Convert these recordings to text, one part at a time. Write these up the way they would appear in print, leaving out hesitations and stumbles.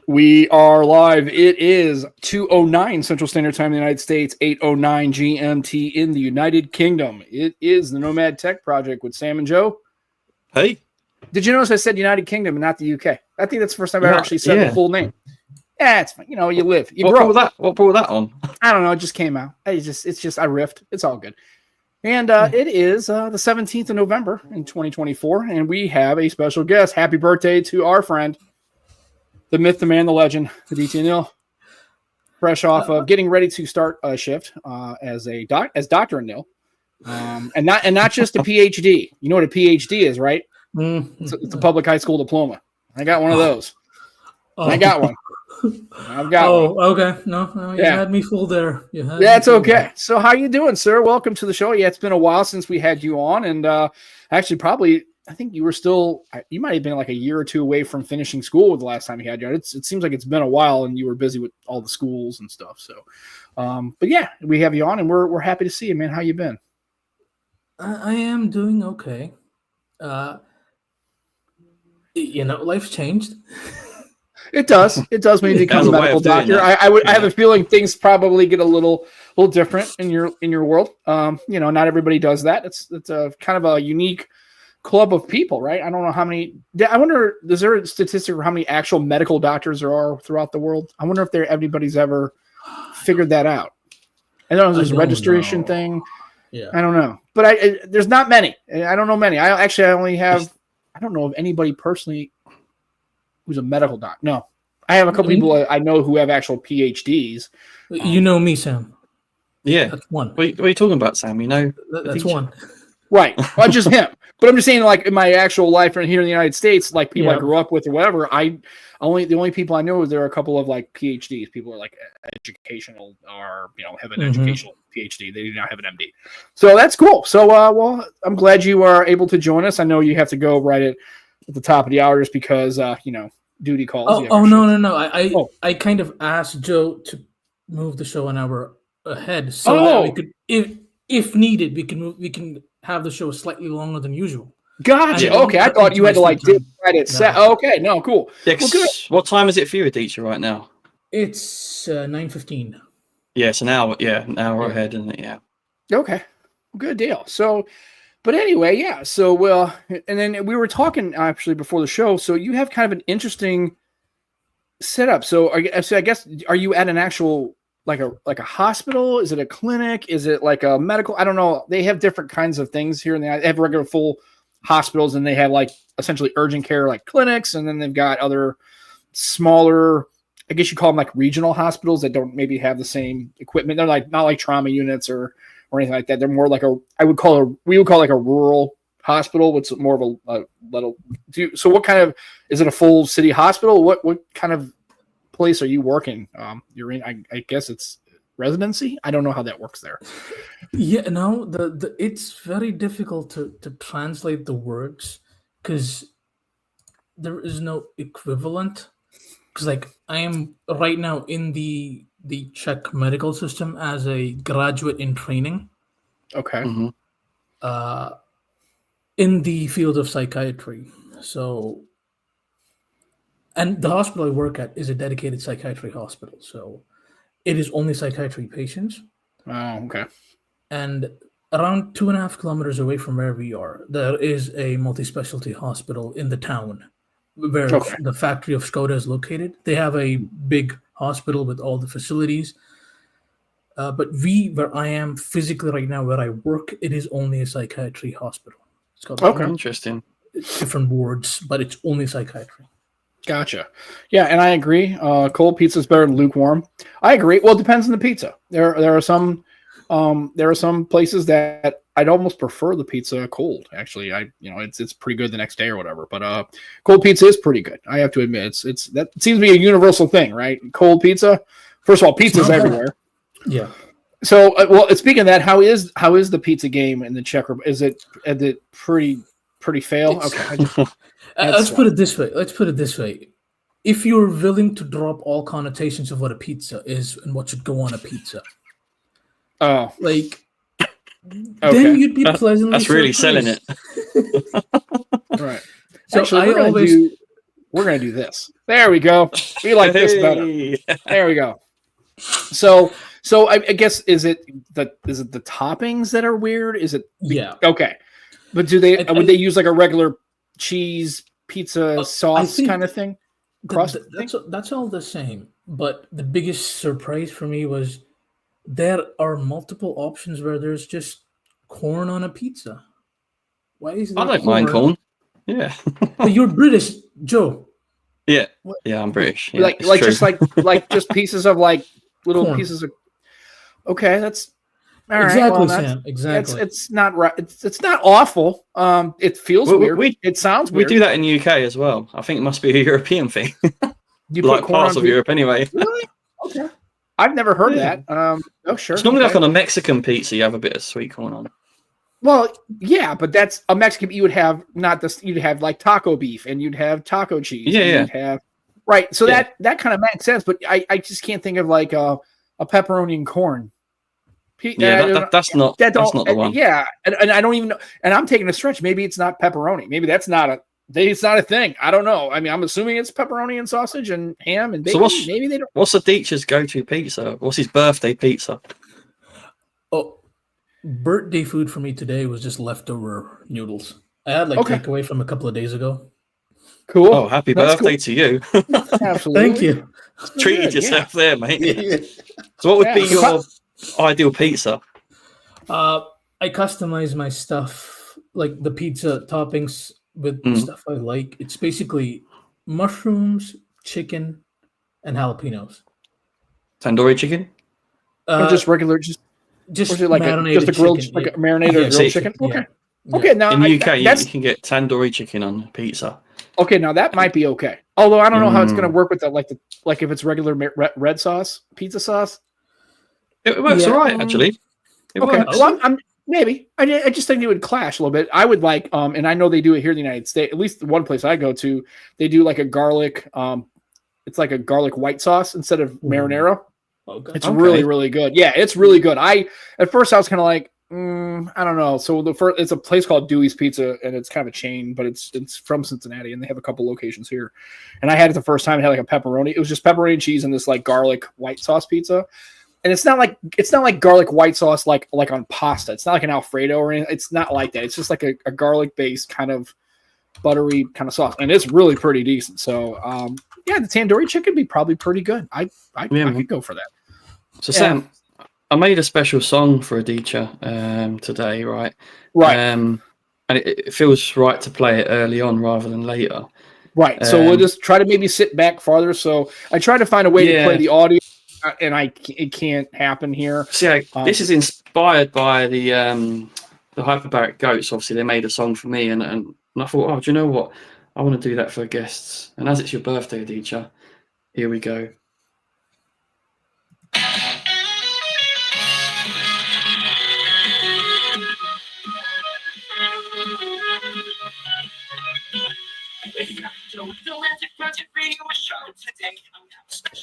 We are live. It is 2:09 Central Standard Time in the United States, 8:09 GMT in the United Kingdom. It is the Nomad Tech Project with Sam and Joe. Hey. Did you notice I said United Kingdom and not the UK? I think that's the first time I actually said the full name. Yeah, it's fine. You know, you live. You grow. What brought that on? I don't know. It just came out. It's just I riffed. It's all good. And it is the 17th of November in 2024, and we have a special guest. Happy birthday to our friend, the myth, the man, the legend, Aditya Nil. Fresh off of getting ready to start a shift as Dr. Nil, and not just a PhD. You know what a PhD is, right? It's a public high school diploma. I got one of those. I got one. I've got one. Okay. No, you had me fooled there. That's okay. So how you doing, sir? Welcome to the show. Yeah, it's been a while since we had you on, and actually probably I think you might have been like a year or two away from finishing school the last time you had you on. It seems like it's been a while, and you were busy with all the schools and stuff. So, but yeah, we have you on, and we're happy to see you, man. How you been? I am doing okay. Life's changed. It does. It does when you become a medical doctor. I have a feeling things probably get a little different in your world. Not everybody does that. It's a kind of a unique club of people, right? I don't know how many. I wonder, is there a statistic for how many actual medical doctors there are throughout the world? I wonder if anybody's ever figured that out. I don't know if there's a registration thing. Yeah, I don't know, but there's not many. I don't know many. I only have. I don't know of anybody personally who's a medical doc. No, I have a couple people I know who have actual PhDs. You know me, Sam. Yeah, that's one. What are you talking about, Sam? You know, that's one. Right. Well, just him. But I'm just saying, like in my actual life and here in the United States, like people I grew up with or whatever, the only people I know, there are a couple of like PhDs. People are like educational or have an educational PhD. They do not have an MD. So that's cool. So well, I'm glad you are able to join us. I know you have to go right at the top of the hour just because duty calls. No. I kind of asked Joe to move the show an hour ahead so that we could, if needed, we can have the show slightly longer than usual. Gotcha. Okay, I thought you had to dip right at set. Okay, no, cool. Yeah, well, good. What time is it for you, Aditya, right now? It's 9:15. Yeah, it's an hour. Yeah, an hour ahead, isn't it? Yeah. Okay, good deal. So, but anyway, yeah. So, well, and then we were talking actually before the show. So you have kind of an interesting setup. So I guess, are you at an actual like a hospital? Is it a clinic? Is it like a medical? I don't know. They have different kinds of things here, and they have regular full hospitals, and they have like essentially urgent care like clinics, and then they've got other smaller, I guess you call them like regional hospitals that don't maybe have the same equipment. They're like not like trauma units or anything like that. They're more like we would call like a rural hospital. What's more of a little. So what kind of, is it a full city hospital? What kind of place are you working? You're in, I guess it's residency. I don't know how that works there. Yeah, no, it's very difficult to translate the words because there is no equivalent. Because like I am right now in the Czech medical system as a graduate in training. Okay. In the field of psychiatry. So, and the hospital I work at is a dedicated psychiatry hospital. So it is only psychiatry patients. Oh, okay. And around 2.5 kilometers away from where we are, there is a multi-specialty hospital in the town where the factory of Skoda is located. They have a big hospital with all the facilities. But where I am physically right now, where I work, it is only a psychiatry hospital. It's got interesting. Different wards, but it's only psychiatry. Gotcha. Yeah, and I agree. Cold pizza is better than lukewarm. I agree. Well, it depends on the pizza. There are some places that I'd almost prefer the pizza cold. Actually, it's pretty good the next day or whatever. But cold pizza is pretty good. I have to admit, that seems to be a universal thing, right? Cold pizza. First of all, pizza's everywhere. Yeah. So, speaking of that, how is the pizza game in the Czech Republic? Is it pretty fail? Okay. Let's put it this way. If you're willing to drop all connotations of what a pizza is and what should go on a pizza, then you'd be pleasantly That's really selling it. Right. So actually, We're gonna do this. There we go. We like this better. Hey. There we go. So I guess is it the toppings that are weird? Is it Yeah. okay? But would they use like a regular cheese pizza sauce kind of thing? Crust? That's all the same. But the biggest surprise for me was there are multiple options where there's just corn on a pizza. Why is I there don't mind corn. Yeah. But you're British, Joe. Yeah. What? Yeah, I'm British. Yeah, like just like just pieces of like little corn. pieces of. Okay, that's all right. Exactly, Well, Sam. Exactly. It's not right. It's not awful. It feels weird. It sounds weird. We do that in the UK as well. I think it must be a European thing. You like put corn parts on of Europe anyway. Really? Okay. I've never heard that. Oh, sure. It's normally like on a Mexican pizza, you have a bit of sweet corn on. Well, yeah, but that's a Mexican. You would have not this. You'd have like taco beef, and you'd have taco cheese. Yeah, You'd have right. So that kind of makes sense. But I just can't think of like a pepperoni and corn. That's not the one. Yeah, and I don't even know. And I'm taking a stretch. Maybe it's not pepperoni. Maybe it's not a thing. I don't know. I mean, I'm assuming it's pepperoni and sausage and ham and bacon. So maybe they don't. What's the teacher's go-to pizza? What's his birthday pizza? Oh, birthday food for me today was just leftover noodles. I had takeaway from a couple of days ago. Cool. Oh, happy birthday to you. Absolutely. Thank you. Treated yourself there, mate. So what would be your ideal pizza? I customize my stuff, like the pizza toppings with stuff I like. It's basically mushrooms, chicken, and jalapenos. Tandoori chicken? Or just regular, just like marinated a grilled, chicken, like a marinated grilled chicken. Okay. Yeah. Okay. Now in the UK, you can get tandoori chicken on pizza. Okay, now that might be okay. Although I don't know how it's going to work with that, like if it's regular red sauce, pizza sauce. It works all right, actually. It works. Well, maybe. I just think it would clash a little bit. I would like, and I know they do it here in the United States. At least the one place I go to, they do like a garlic. It's like a garlic white sauce instead of marinara. Okay. It's really, really good. Yeah, it's really good. At first I was kind of like, I don't know. So it's a place called Dewey's Pizza, and it's kind of a chain, but it's from Cincinnati, and they have a couple locations here. And I had it the first time. It had like a pepperoni. It was just pepperoni and cheese and this like garlic white sauce pizza. And it's not like garlic white sauce like on pasta. It's not like an Alfredo or anything. It's not like that. It's just like a garlic based kind of buttery kind of sauce, and it's really pretty decent. So the tandoori chicken would be probably pretty good. I could go for that. So Sam, I made a special song for Aditya today, right? Right. And it feels right to play it early on rather than later. Right. So we'll just try to maybe sit back farther. So I try to find a way to play the audio, and it can't happen here. See, this is inspired by the hyperbaric goats. Obviously, they made a song for me, and I thought, oh, do you know what? I want to do that for guests. And as it's your birthday, Aditya, here we go.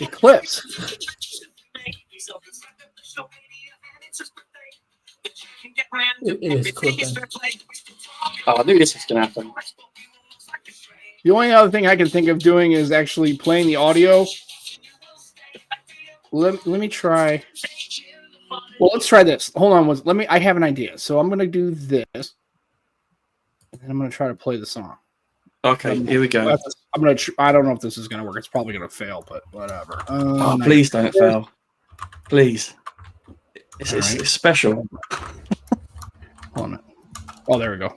It clips. It is clipping. Oh, I knew this was going to happen. The only other thing I can think of doing is actually playing the audio. Let me try. Well, let's try this. Hold on. I have an idea. So I'm going to do this. And then I'm going to try to play the song. Okay, here we go. I don't know if this is going to work. It's probably going to fail, but whatever. Please don't fail. Please. It's special. Hold on. Oh, there we go.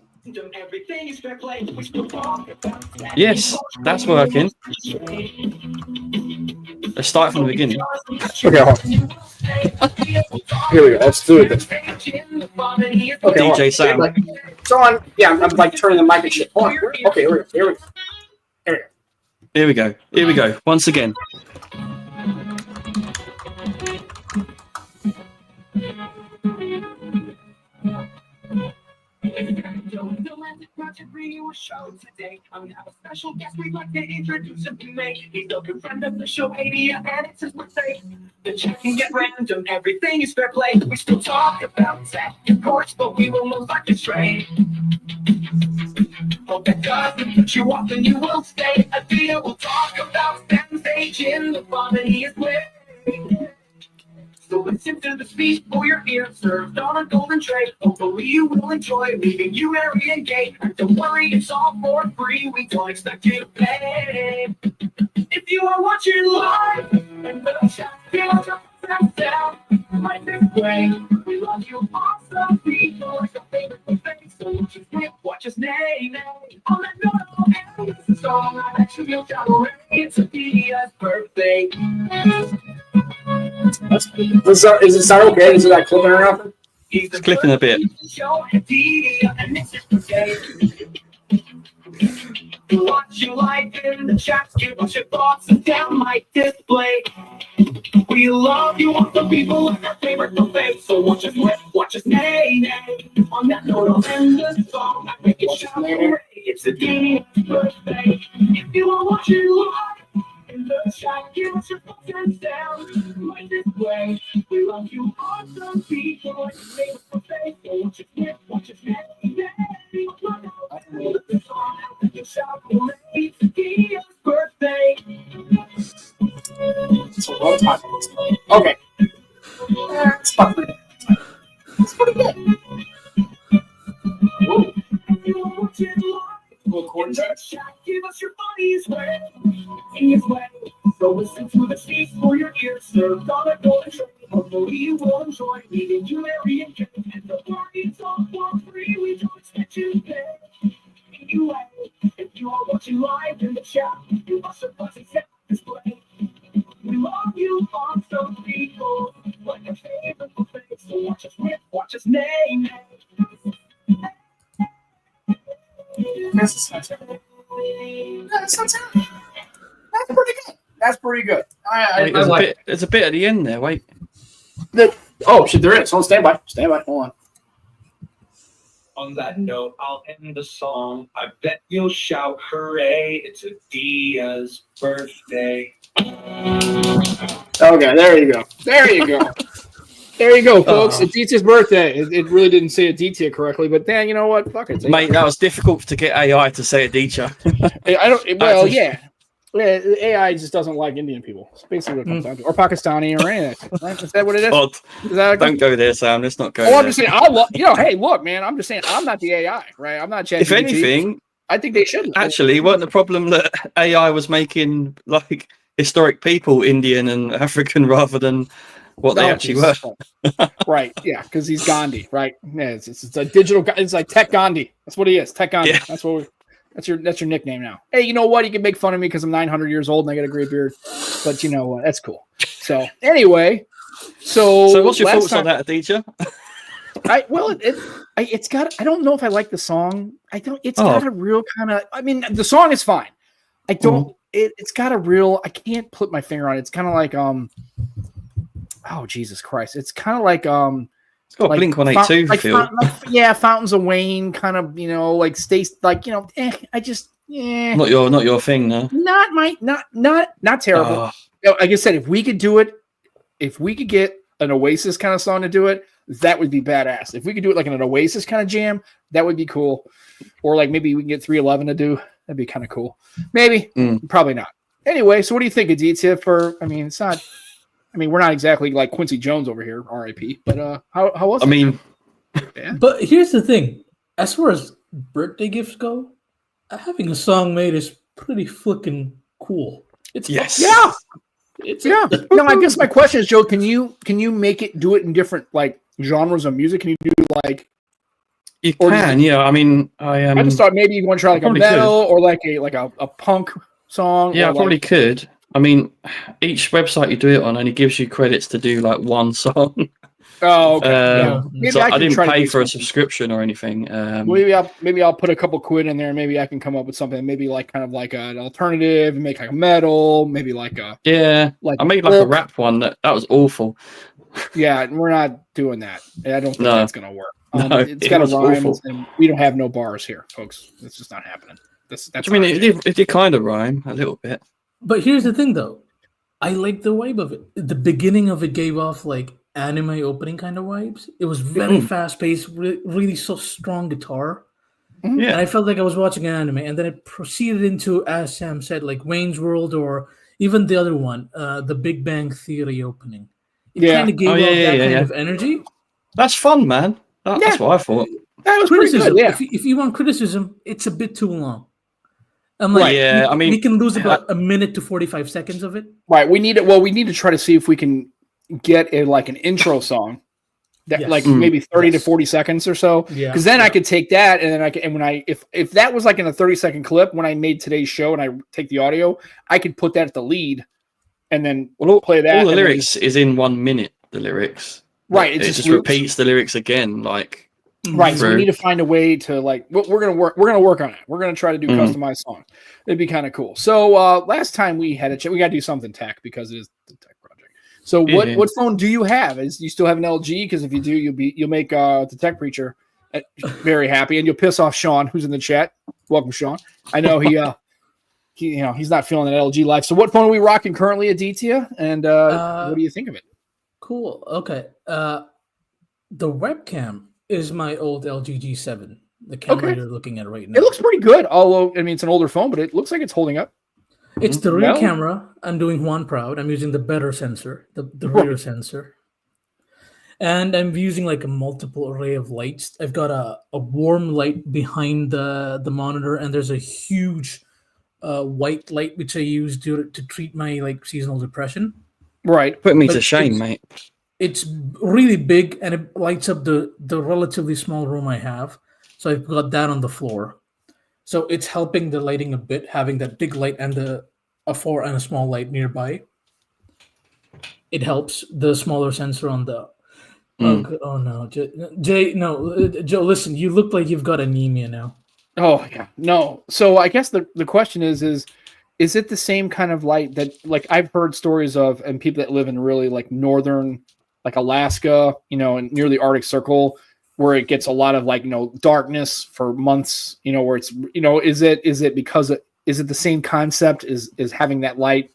Yes, that's working. Let's start from the beginning. Okay, hold on. Here we go. Let's do it this way. Okay, DJ Sam. It's on. Yeah, I'm like turning the mic and shit. Hold on. Okay, here we go. Here we go. Once again. Today, I'm gonna have a special guest we'd like to introduce him to me. He's a good friend of the show, Aditya, and it's his birthday. The chat can get random, everything is fair play. We still talk about that, of course, but we will most likely stray Hope it doesn't put you off and you will stay. Aditya will talk about stage in the funniest way. So listen to the speech for your ears, served on a golden tray. Hopefully you will enjoy, leaving you merry and gay. And don't worry, it's all for free. We don't expect you to pay. If you are watching live and the chat feels down, right this way. We love you, awesome people, like a favorite face. So watch us nay. On that note, and this is a song I bet you will shout away. It's Aditya's birthday. Is it sound okay? Is it like clipping or nothing? It's clipping a bit. Watch your life in the chat, give us your thoughts and down my display. We love you, all the people in our favorite buffet. So watch us nay. On that note, I'll end the song. I make it shout hooray. It's Aditya's birthday. If you are watching live in the chat, give us your thoughts and down right this way. We love you, awesome people in our favorite buffet. So watch us nay. It's Aditya's birthday. It's a long time. Okay. It's pretty good. Whoa. Little chord touch. Give us your funniest way. So listen to the speech for your ears, served on a golden tray. Hopefully you will enjoy, leaving you merry and gay. And the party's all for free. We don't expect you to pay. Anyway, if you are watching live in the chat, you must have buzz accept display. We love you, awesome people, like a favorite buffet. So watch us nay. That's pretty good. That's pretty good. Wait, there's a bit at the end there. Wait. Oh shit, there is. Hold on, stand by. Hold on. On that note, I'll end the song. I bet you'll shout hooray. It's Aditya's birthday. Okay, there you go. There you go, folks. Aditya's birthday. It really didn't say Aditya correctly, but then you know what? Fuck it. Mate, that was difficult to get AI to say Aditya. I don't. Well, yeah. AI just doesn't like Indian people. It's basically what it comes down to, or Pakistani, or anything. Right? Is that what it is? God. Is that Don't go there, Sam. Let's not go. I'm just saying. Hey, look, man. I'm just saying. I'm not the AI, right? I'm not ChatGPT. If anything, I think they should. Actually, wasn't the problem that AI was making like historic people Indian and African rather than what they actually were? Right? Yeah, because he's Gandhi, right? Yeah, it's a digital. It's like Tech Gandhi. That's what he is. Tech Gandhi. Yeah. That's what. That's your nickname now. Hey, you know what? You can make fun of me because I'm 900 years old and I got a gray beard, but you know what? That's cool. So anyway, so what's your thoughts on that, Aditya? It's got. I don't know if I like the song. I don't. It's got a real kind of. I mean, the song is fine. I don't. It's got a real. I can't put my finger on it. It's kind of like Oh Jesus Christ! It's kind of like It's got Blink-182 feel. Fountains of Wayne, kind of, like Stace, like, I just, Not your thing, no. Not terrible. Like I said, if we could do it, if we could get an Oasis kind of song to do it, that would be badass. If we could do it like an Oasis kind of jam, that would be cool. Or like maybe we can get 311 to do. That'd be kind of cool. Maybe, probably not. Anyway, so what do you think, Aditya? It's not. We're not exactly like Quincy Jones over here, R.I.P. But how was it? Yeah. But here's the thing: as far as birthday gifts go, having a song made is pretty fucking cool. It's yeah. No, I guess my question is, Joe, can you do it in different like genres of music? Can you do like? You can, yeah. I just thought maybe you want to try like a metal or like a punk song. Yeah, I probably could. Each website you do it on only gives you credits to do like one song. Oh, okay. Maybe so I didn't pay for a subscription or anything. Maybe I'll put a couple quid in there. Maybe I can come up with something. Maybe like kind of like an alternative, and make like a metal. Maybe like a I made like a rap one that was awful. Yeah, we're not doing that. I don't think that's gonna work. It's got to rhyme, and we don't have no bars here, folks. It's just not happening. It did kind of rhyme a little bit. But here's the thing, though. I like the vibe of it. The beginning of it gave off like anime opening kind of vibes. It was very fast paced, really so strong guitar. And Yeah. I felt like I was watching an anime, and then it proceeded into, as Sam said, like Wayne's World or even the other one, the Big Bang Theory opening. It Yeah. kind of gave Oh, yeah, off that yeah, kind yeah. of energy. That's fun, man. That's what I thought. That was pretty Criticism. good. Yeah. If you want criticism, it's a bit too long. I'm like, Right. Yeah, I mean, we can lose about a minute to 45 seconds of it. Right. We need it. Well, we need to try to see if we can get an intro song that Yes. like maybe 30 to Yes. 40 seconds or so. Yeah. Because then I could take that and then if that was like in a 30-second clip when I made today's show and I take the audio, I could put that at the lead and then play that. All the and then lyrics is in 1 minute. The lyrics, right? It just loops. repeats the lyrics again, like Right. So we through. need to find a way to we're gonna work on it. We're gonna try to do customized songs. It'd be kind of cool. So last time we had a chat, we gotta do something tech because it is the tech project. So what phone do you have? Is you still have an LG? Because if you do, you'll make the tech preacher very happy, and you'll piss off Sean, who's in the chat. Welcome, Sean. I know he's not feeling that LG life. So what phone are we rocking currently, Aditya? And what do you think of it? Cool. Okay. The webcam is my old LG G7, the camera you're looking at right now. It looks pretty good, although I mean it's an older phone, but it looks like it's holding up. It's the rear Well- camera. I'm doing Juan proud. I'm using the better sensor, the rear sensor. And I'm using like a multiple array of lights. I've got a warm light behind the monitor, and there's a huge white light which I use to treat my like seasonal depression. Right. Put me But to shame, mate. It's really big, and it lights up the relatively small room I have. So I've got that on the floor. So it's helping the lighting a bit, having that big light and a fore and a small light nearby. It helps the smaller sensor on the. Oh no, Jay! No, Joe. Listen, you look like you've got anemia now. Oh yeah, no. So I guess the question is it the same kind of light that like I've heard stories of and people that live in really like northern, like Alaska, and near the Arctic Circle, where it gets a lot of like darkness for months, where it's is it because is it the same concept is having that light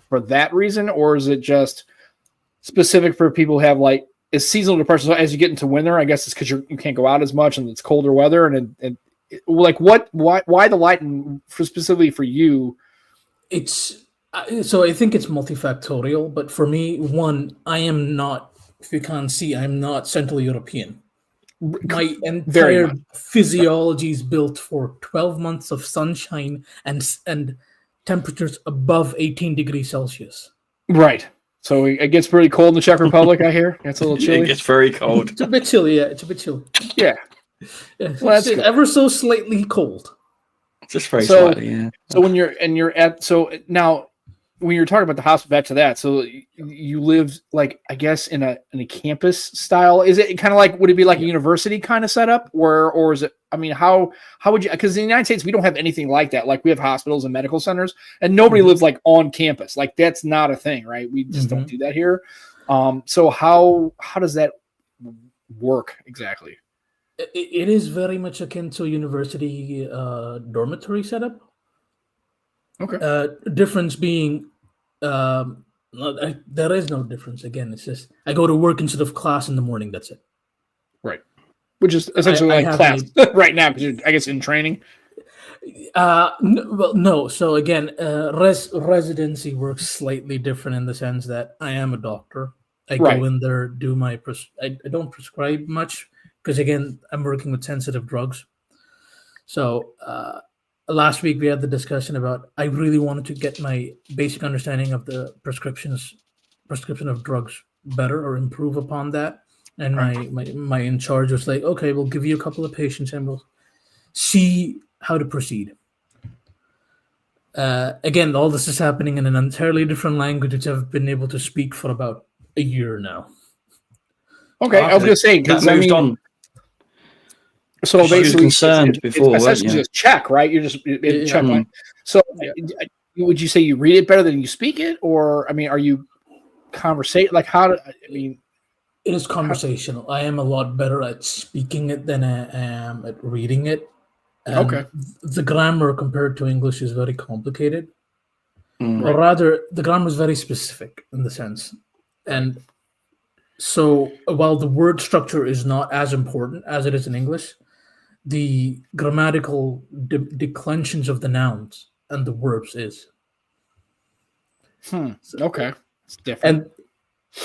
for that reason, or is it just specific for people who have like is seasonal depression? So as you get into winter, I guess it's because you can't go out as much and it's colder weather and like why the light specifically for you? It's so I think it's multifactorial, but for me, one, I am not. If you can't see, I'm not Central European. My entire physiology is built for 12 months of sunshine and temperatures above 18 degrees Celsius. Right. So it gets pretty cold in the Czech Republic, I hear. It's a little chilly. It gets very cold. It's a bit chilly, yeah. It's a bit chilly. Yeah. Yeah, Well, that's it's good. ever so slightly cold. Just very slightly, yeah. So when you're at now when you're talking about the hospital, back to that. So you live like I guess in a campus style. Is it kind of like would it be like a university kind of setup, or is it? I mean, how would you? Because in the United States we don't have anything like that. Like we have hospitals and medical centers, and nobody lives like on campus. Like that's not a thing, right? We just don't do that here. So how does that work exactly? It is very much akin to a university dormitory setup. Okay. Difference being, there is no difference. Again, it's just I go to work instead of class in the morning. That's it. Right. Which is essentially I like class right now because you're, I guess, in training. No. So again, residency works slightly different in the sense that I am a doctor. I go in there, do my. I don't prescribe much. Because again, I'm working with sensitive drugs. So last week we had the discussion about I really wanted to get my basic understanding of the prescription of drugs better or improve upon that. And my in charge was like, okay, we'll give you a couple of patients and we'll see how to proceed. Again, all this is happening in an entirely different language, which I've been able to speak for about a year now. Okay, I was going to say that moved on. So basically, concerned before, it's essentially just Czech, right? You're just Czech. Line. So, would you say you read it better than you speak it, or I mean, are you conversate? Like, how do I mean? It is conversational. I am a lot better at speaking it than I am at reading it. Okay. The grammar compared to English is very complicated, or rather, the grammar is very specific in the sense, and so while the word structure is not as important as it is in English. the grammatical declensions of the nouns and the verbs is. Okay. It's different.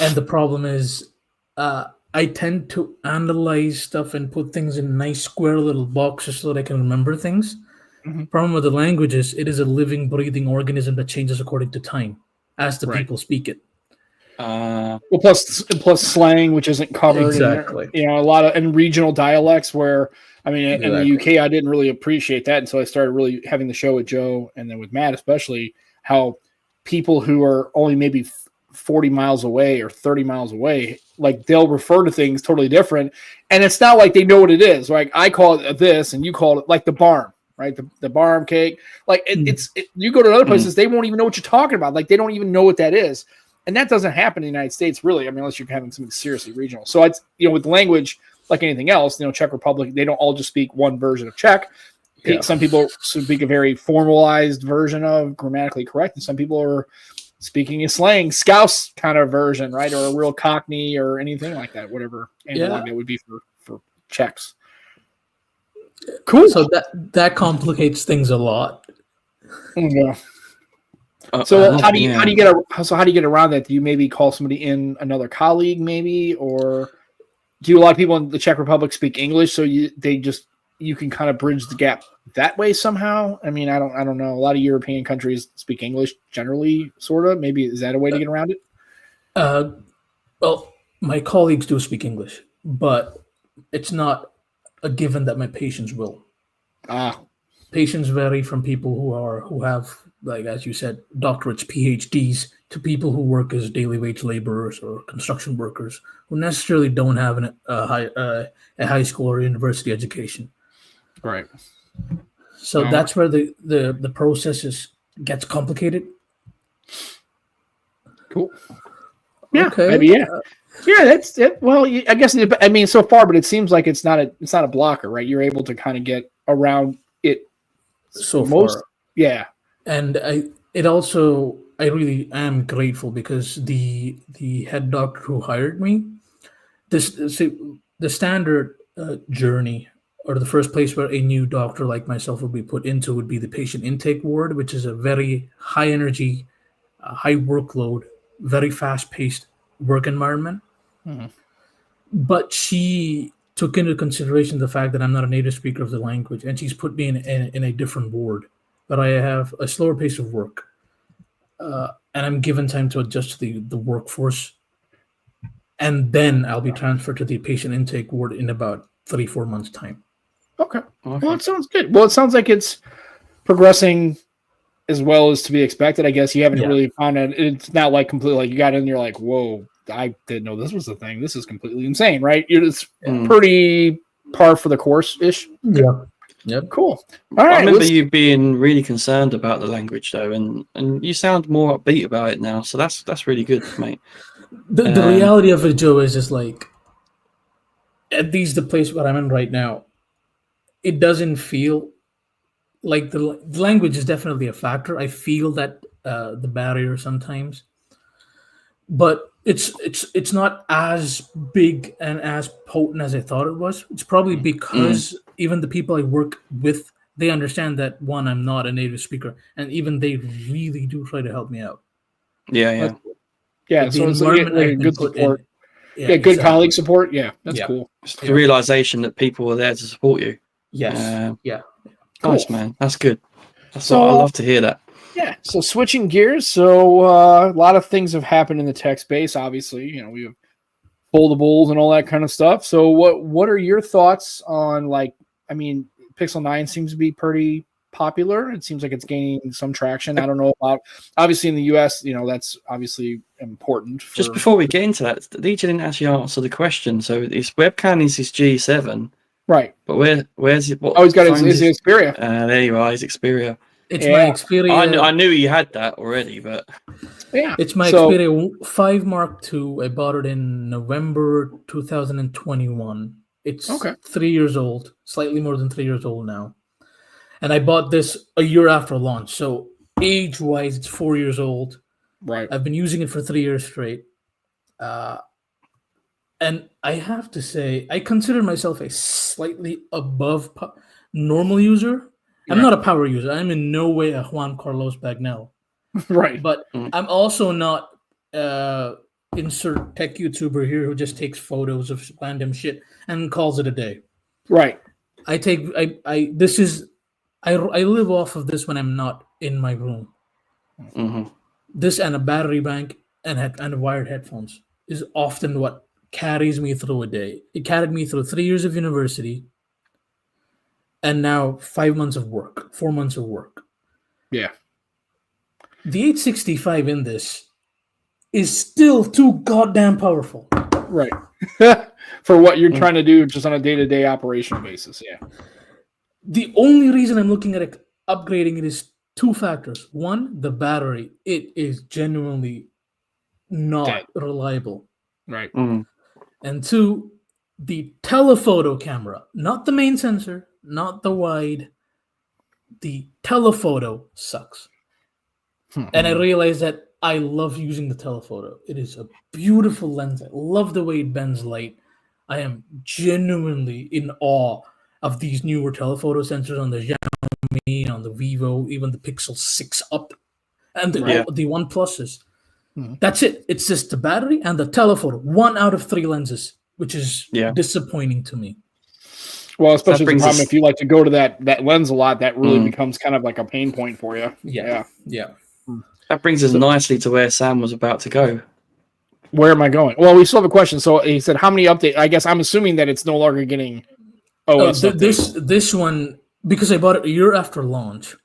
And the problem is, I tend to analyze stuff and put things in nice square little boxes so that I can remember things. Mhm. Problem with the language is it is a living, breathing organism that changes according to time as the Right. people speak it. Well, plus slang, which isn't covered. Exactly. And, a lot of and regional dialects where, I mean, in the Exactly. UK, I didn't really appreciate that until I started really having the show with Joe and then with Matt, especially how people who are only maybe 40 miles away or 30 miles away, like they'll refer to things totally different. And it's not like they know what it is. Like I call it this and you call it like the barm, right? The barm cake. Like you go to other places, they won't even know what you're talking about. Like they don't even know what that is. And that doesn't happen in the United States, really. I mean, unless you're having something seriously regional. So it's, with language, like anything else, Czech Republic, they don't all just speak one version of Czech. Yeah. Some people speak a very formalized version of grammatically correct, and some people are speaking a slang, Scouse kind of version, right? Or a real Cockney or anything like that, whatever analog that would be for Czechs. Cool. So that complicates things a lot. Yeah. So how do you get around that? Do you maybe call somebody in, another colleague, maybe, or do a lot of people in the Czech Republic speak English? So you can kind of bridge the gap that way somehow. I mean, I don't know. A lot of European countries speak English generally, sort of. Maybe is that a way to get around it? Well, my colleagues do speak English, but it's not a given that my patients will. Patients vary from people who have, like as you said, doctorates, PhDs, to people who work as daily wage laborers or construction workers who necessarily don't have a high school or university education. Right. So that's where the process gets complicated. Cool. Yeah. Okay. Maybe, yeah. Yeah, that's it. Well, I guess so far, but it seems like it's not a blocker, right? You're able to kind of get around it. So far. Yeah. And I really am grateful because the head doctor who hired me, the standard journey, or the first place where a new doctor like myself would be put into would be the patient intake ward, which is a very high energy, high workload, very fast paced work environment. Mm-hmm. But she took into consideration the fact that I'm not a native speaker of the language, and she's put me in a different ward. But I have a slower pace of work, and I'm given time to adjust to the workforce, and then I'll be transferred to the patient intake ward in about 3-4 months' time. Okay. Well, it sounds good. Well, it sounds like it's progressing as well as to be expected. I guess you haven't really found it. It's not like completely like you got in and you're like, whoa, I didn't know this was the thing. This is completely insane, right? It's pretty par for the course-ish. Yeah. Yep. Cool. All right. I remember you being really concerned about the language, though, and you sound more upbeat about it now. So that's really good, mate. The reality of it, Joe, is just like, at least the place where I'm in right now, it doesn't feel like the language is definitely a factor. I feel that the barrier sometimes, but it's not as big and as potent as I thought it was. It's probably because even the people I work with, they understand that, one, I'm not a native speaker, and even they really do try to help me out. Yeah. So it's like good support. Good exactly. colleague support. Yeah, that's cool. It's the realization that people are there to support you. Yes. Nice, man. That's good. I love to hear that. Yeah. So switching gears. So a lot of things have happened in the tech space. Obviously, we have foldables and all that kind of stuff. So what are your thoughts on, Pixel 9 seems to be pretty popular. It seems like it's gaining some traction. I don't know about, obviously in the US, that's obviously important. Just before we get into that, DJ didn't actually answer the question. So his webcam is his G7. Right. But where's it? He's got his Xperia. There you are, his Xperia. It's my Xperia. I knew he had that already, but it's my Xperia 5 Mark II. I bought it in November 2021. It's 3 years old, slightly more than 3 years old now. And I bought this a year after launch. So age-wise, it's 4 years old. Right. I've been using it for 3 years straight. And And I have to say, I consider myself a slightly above normal user. I'm Right. not a power user. I'm in no way a Juan Carlos Bagnell. Right. But Mm. I'm also not insert tech YouTuber here who just takes photos of random shit and calls it a day. Right. I live off of this when I'm not in my room. Mhm. This and a battery bank and wired headphones is often what carries me through a day. It carried me through 3 years of university and now 5 months of work, 4 months of work. Yeah. The 865 in this is still too goddamn powerful. Right. For what you're Mm. trying to do just on a day-to-day operational basis. Yeah. The only reason I'm looking at upgrading it is two factors. One, the battery. It is genuinely not Dead. reliable. Right. Mm. And two, the telephoto camera, not the main sensor, not the wide. The telephoto sucks. And I realized that I love using the telephoto. It is a beautiful lens. I love the way it bends light. I am genuinely in awe of these newer telephoto sensors on the Xiaomi, on the Vivo, even the Pixel 6 Up, and the Yeah. the One Pluses. Mhm. That's it. It's just the battery and the telephoto. 1 out of 3 lenses, which is Yeah. disappointing to me. Well, especially the brings problem us- if you like to go to that lens a lot, that really Mm. becomes kind of like a pain point for you. Yeah. That brings us nicely to where Sam was about to go. Where am I going? Well, we still have a question. So he said, how many updates? I guess I'm assuming that it's no longer getting OS updates. This one, because I bought it a year after launch,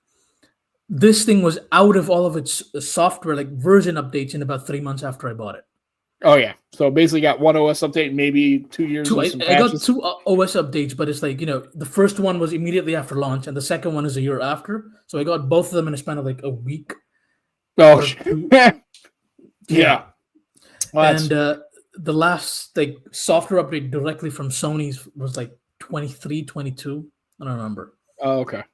this thing was out of all of its software, like version updates, in about 3 months after I bought it. Oh, yeah. So basically got one OS update, maybe 2 years of some I got patches. 2 OS updates, but it's like, the first one was immediately after launch, and the second one is a year after. So I got both of them in a span of like a week. Oh, or 2. yeah. Well, that's- And the last like software update directly from Sony's was like 23, 22. I don't remember. Oh, okay.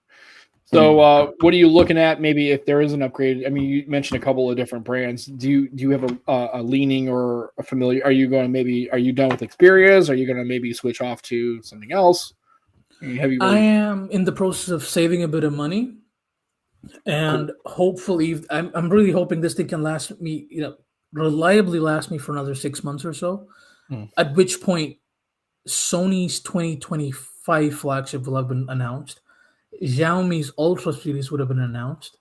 So, what are you looking at? Maybe if there is an upgrade. I mean, you mentioned a couple of different brands. Do you have a leaning or a familiar? Are you going to are you done with Xperia's? Are you going to maybe switch off to something else? Have you I really? am in the process of saving a bit of money, and hopefully, I'm really hoping this thing can last me, reliably last me for another 6 months or so. At which point, Sony's 2025 flagship will have been announced. Xiaomi's Ultra series would have been announced,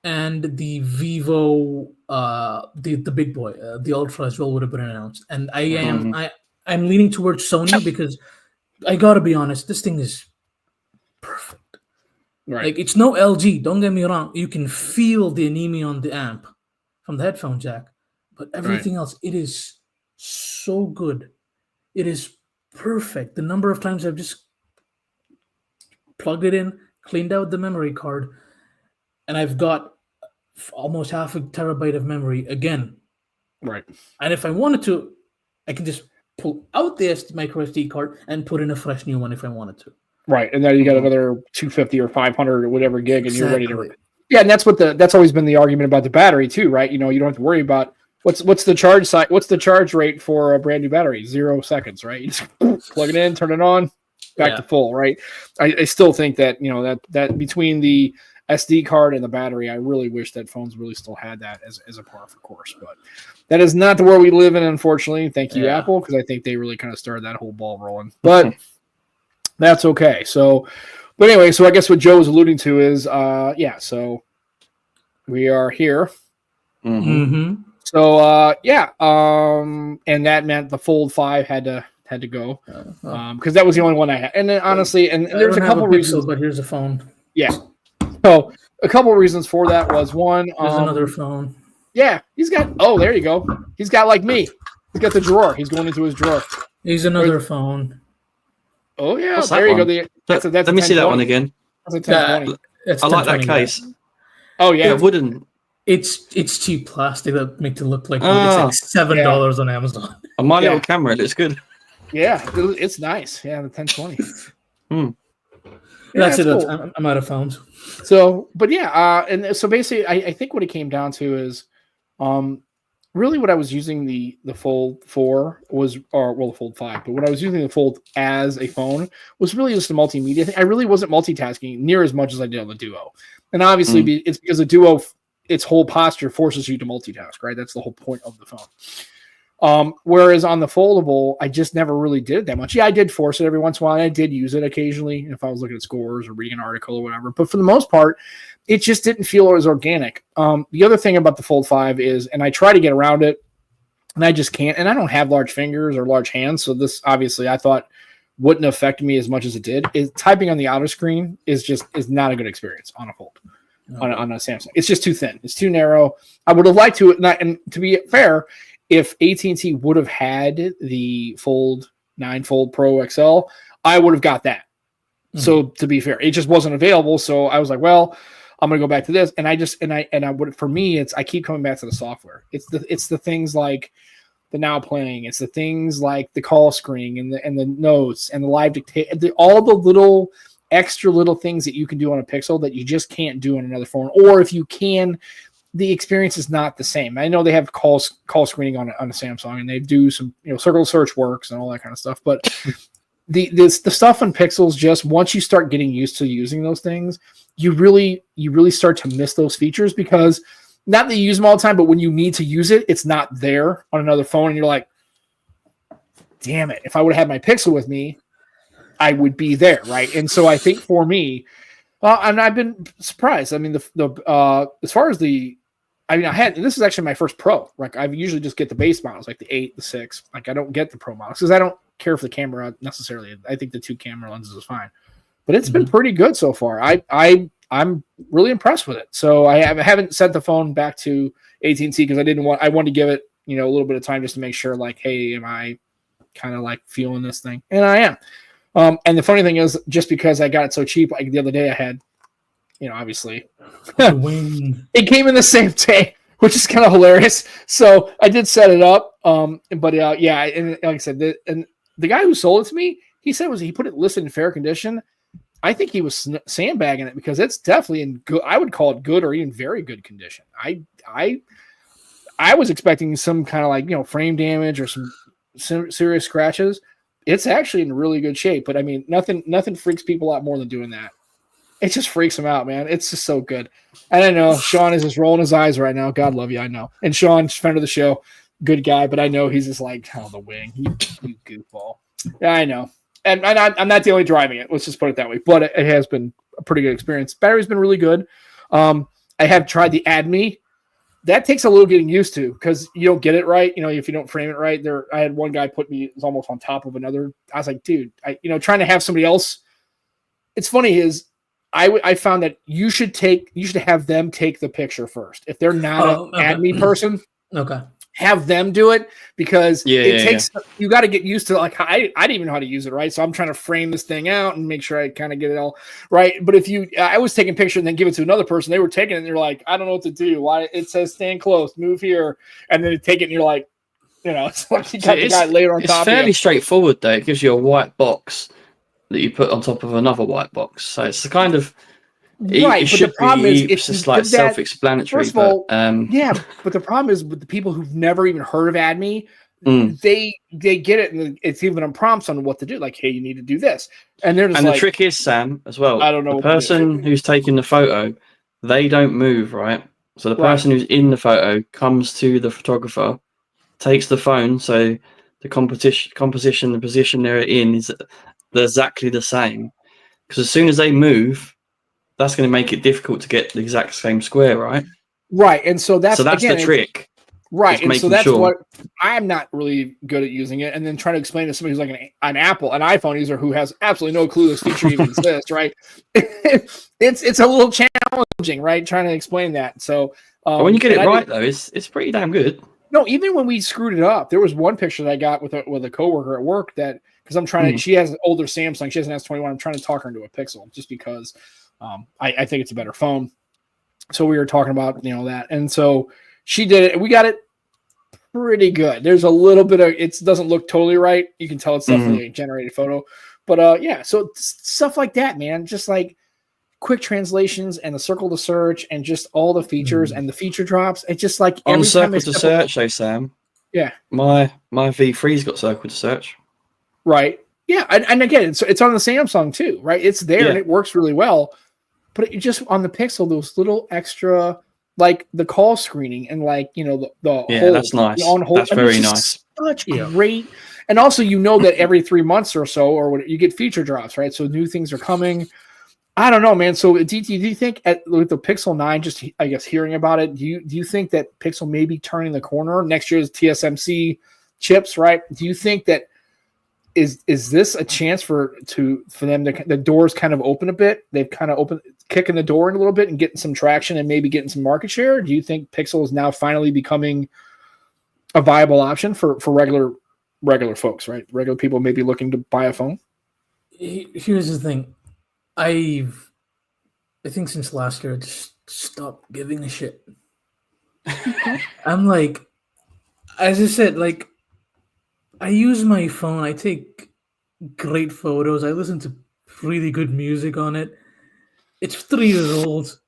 and the Vivo, the big boy, the Ultra as well would have been announced. And I'm leaning towards Sony because I gotta be honest, this thing is perfect. Right. Like, it's no LG. Don't get me wrong. You can feel the anemia on the amp from the headphone jack, but everything else, it is so good. It is perfect. The number of times I've just plugged it in, cleaned out the memory card, and I've got almost half a terabyte of memory again. Right. And if I wanted to, I can just pull out the micro SD card and put in a fresh new one if I wanted to. Right. And then you got another 250 or 500 or whatever gig, and you're ready to. Exactly. Yeah, and that's always been the argument about the battery too, right? You don't have to worry about what's the charge site. What's the charge rate for a brand new battery? 0 seconds, right? You just plug it in, turn it on, back to full, right? I still think that that between the SD card and the battery, I really wish that phones really still had that as a par for course. But that is not the world we live in, unfortunately. Thank you, Apple, because I think they really kind of started that whole ball rolling. But that's okay. So, but anyway, so I guess what Joe was alluding to is, so we are here. Mm-hmm. So, and that meant the Fold 5 had to go because that was the only one I had. And then honestly, and there's a couple reasons. But here's a phone. Yeah. So a couple of reasons for that was one. There's another phone. Yeah, he's got. Oh, there you go. He's got like me. He's got the drawer. He's going into his drawer. He's another phone. Oh yeah, What's there you one? go. That's Let me see that one again. That's a 1020. It's I like that 1020, case. Oh yeah, Wooden. It's cheap plastic that make it look like it's like $7 on Amazon. On my little camera, it looks good. Yeah, it's nice. Yeah, the 1020. That's it. Cool. I'm out of phones. So, but yeah, and so basically, I think what it came down to is, really what I was using the Fold 4 was, or well, the Fold 5, but when I was using the Fold as a phone was really just a multimedia thing. I really wasn't multitasking near as much as I did on the Duo. And obviously it's because the Duo, its whole posture forces you to multitask, right? That's the whole point of the phone. Whereas on the foldable, I just never really did it that much. Yeah, I did force it every once in a while. And I did use it occasionally if I was looking at scores or reading an article or whatever. But for the most part, it just didn't feel as organic. The other thing about the Fold 5 is, and I try to get around it, and I just can't. And I don't have large fingers or large hands, so this obviously I thought wouldn't affect me as much as it did. Typing on the outer screen is not a good experience on a Fold. No. On a Samsung, it's just too thin. It's too narrow. I would have liked to, and to be fair, if AT&T would have had the Fold 9 Fold Pro XL, I would have got that. Mm-hmm. So to be fair, it just wasn't available. So I was like, well, I'm gonna go back to this. And I would, for me, I keep coming back to the software. It's the things like the Now Playing. It's the things like the call screen and the notes and the live dictate. All the little extra little things that you can do on a Pixel that you just can't do on another phone. Or if you can, the experience is not the same. I know they have call screening on a Samsung, and they do some, circle search works and all that kind of stuff. But the stuff on Pixels, just once you start getting used to using those things, you really start to miss those features, because not that you use them all the time, but when you need to use it, it's not there on another phone, and you're like, damn it, if I would have had my Pixel with me, I would be there, right? And so I think for me, and I've been surprised. I mean, as far as this is actually my first Pro. Like, I usually just get the base models, like the 8, the 6. Like, I don't get the Pro models because I don't care for the camera necessarily. I think the 2 camera lenses is fine, but it's been pretty good so far. I'm really impressed with it. So I haven't sent the phone back to AT&T because I wanted to give it a little bit of time just to make sure, like, hey, am I kind of like feeling this thing? And I am. And the funny thing is, just because I got it so cheap, like the other day I had, obviously, it came in the same day, which is kind of hilarious. So I did set it up. But yeah, and like I said, the guy who sold it to me, he said he put it listed in fair condition. I think he was sandbagging it because it's definitely in good. I would call it good or even very good condition. I was expecting some kind of like frame damage or some serious scratches. It's actually in really good shape, but I mean, nothing freaks people out more than doing that. It just freaks them out, man. It's just so good. And I know Sean is just rolling his eyes right now. God love you, I know. And Sean's friend of the show, good guy, but I know he's just like, the wing, you goofball. Yeah, I know. And I'm not the only driving it. Let's just put it that way. But it has been a pretty good experience. Battery's been really good. I have tried the Add Me. That takes a little getting used to because you don't get it right. If you don't frame it right, I had one guy put me almost on top of another. I was like, dude, trying to have somebody else. It's funny is I found that you should have them take the picture first. If they're not an Add Me person, okay, have them do it because you got to get used to, like, I didn't even know how to use it right. So I'm trying to frame this thing out and make sure I kind of get it all right. But I was taking a picture and then give it to another person, they were taking it and they're like, I don't know what to do. Why it says stand close, move here. And then you take it and you're like, it's like you got the guy later on top of you. It's fairly straightforward though. It gives you a white box that you put on top of another white box. So it's the kind of, right, but the problem is it's just like self-explanatory. First of all, but the problem is with the people who've never even heard of Add Me, they get it and it's even on prompts on what to do. Like, hey, you need to do this, and they're just the trick is, Sam, as well. I don't know. The person who's taking the photo, they don't move, right? So the person who's in the photo comes to the photographer, takes the phone. So the composition, the position they're in is exactly the same. Because as soon as they move, that's going to make it difficult to get the exact same square, right? Right, and so that's the trick. Right, and so that's what I'm not really good at using it, and then trying to explain to somebody who's like an iPhone user who has absolutely no clue this feature even exists, right? it's a little challenging, right? Trying to explain that. So when you get it right, though, it's pretty damn good. No, even when we screwed it up, there was one picture that I got with a coworker at work that because I'm trying to. She has an older Samsung. She has an S21. I'm trying to talk her into a Pixel just because. I think it's a better phone. So we were talking about, that. And so she did it. We got it pretty good. There's a little bit of, it doesn't look totally right. You can tell it's definitely a generated photo. But so stuff like that, man, just like quick translations and the circle to search and just all the features and the feature drops. It's just like On every time circle to search, though, Sam. Yeah. My V3's got circle to search. Right. Yeah. And again, it's on the Samsung too, right? It's there and it works really well. But it just on the Pixel, those little extra, like the call screening and like, the hold, that's nice. On hold. That's very nice. Such great. And also, that every 3 months or so, or what, you get feature drops, right? So new things are coming. I don't know, man. So do you think with the Pixel 9, just I guess hearing about it, do you think that Pixel may be turning the corner? Next year's TSMC chips, right? Do you think that is this a chance for them to the doors kind of open a bit? They've kind of kicking the door in a little bit and getting some traction and maybe getting some market share. Do you think Pixel is now finally becoming a viable option for regular folks, right? Regular people maybe looking to buy a phone? Here's the thing. I think since last year I just stopped giving a shit. I'm like, as I said, like I use my phone, I take great photos, I listen to really good music on it. It's 3 years old.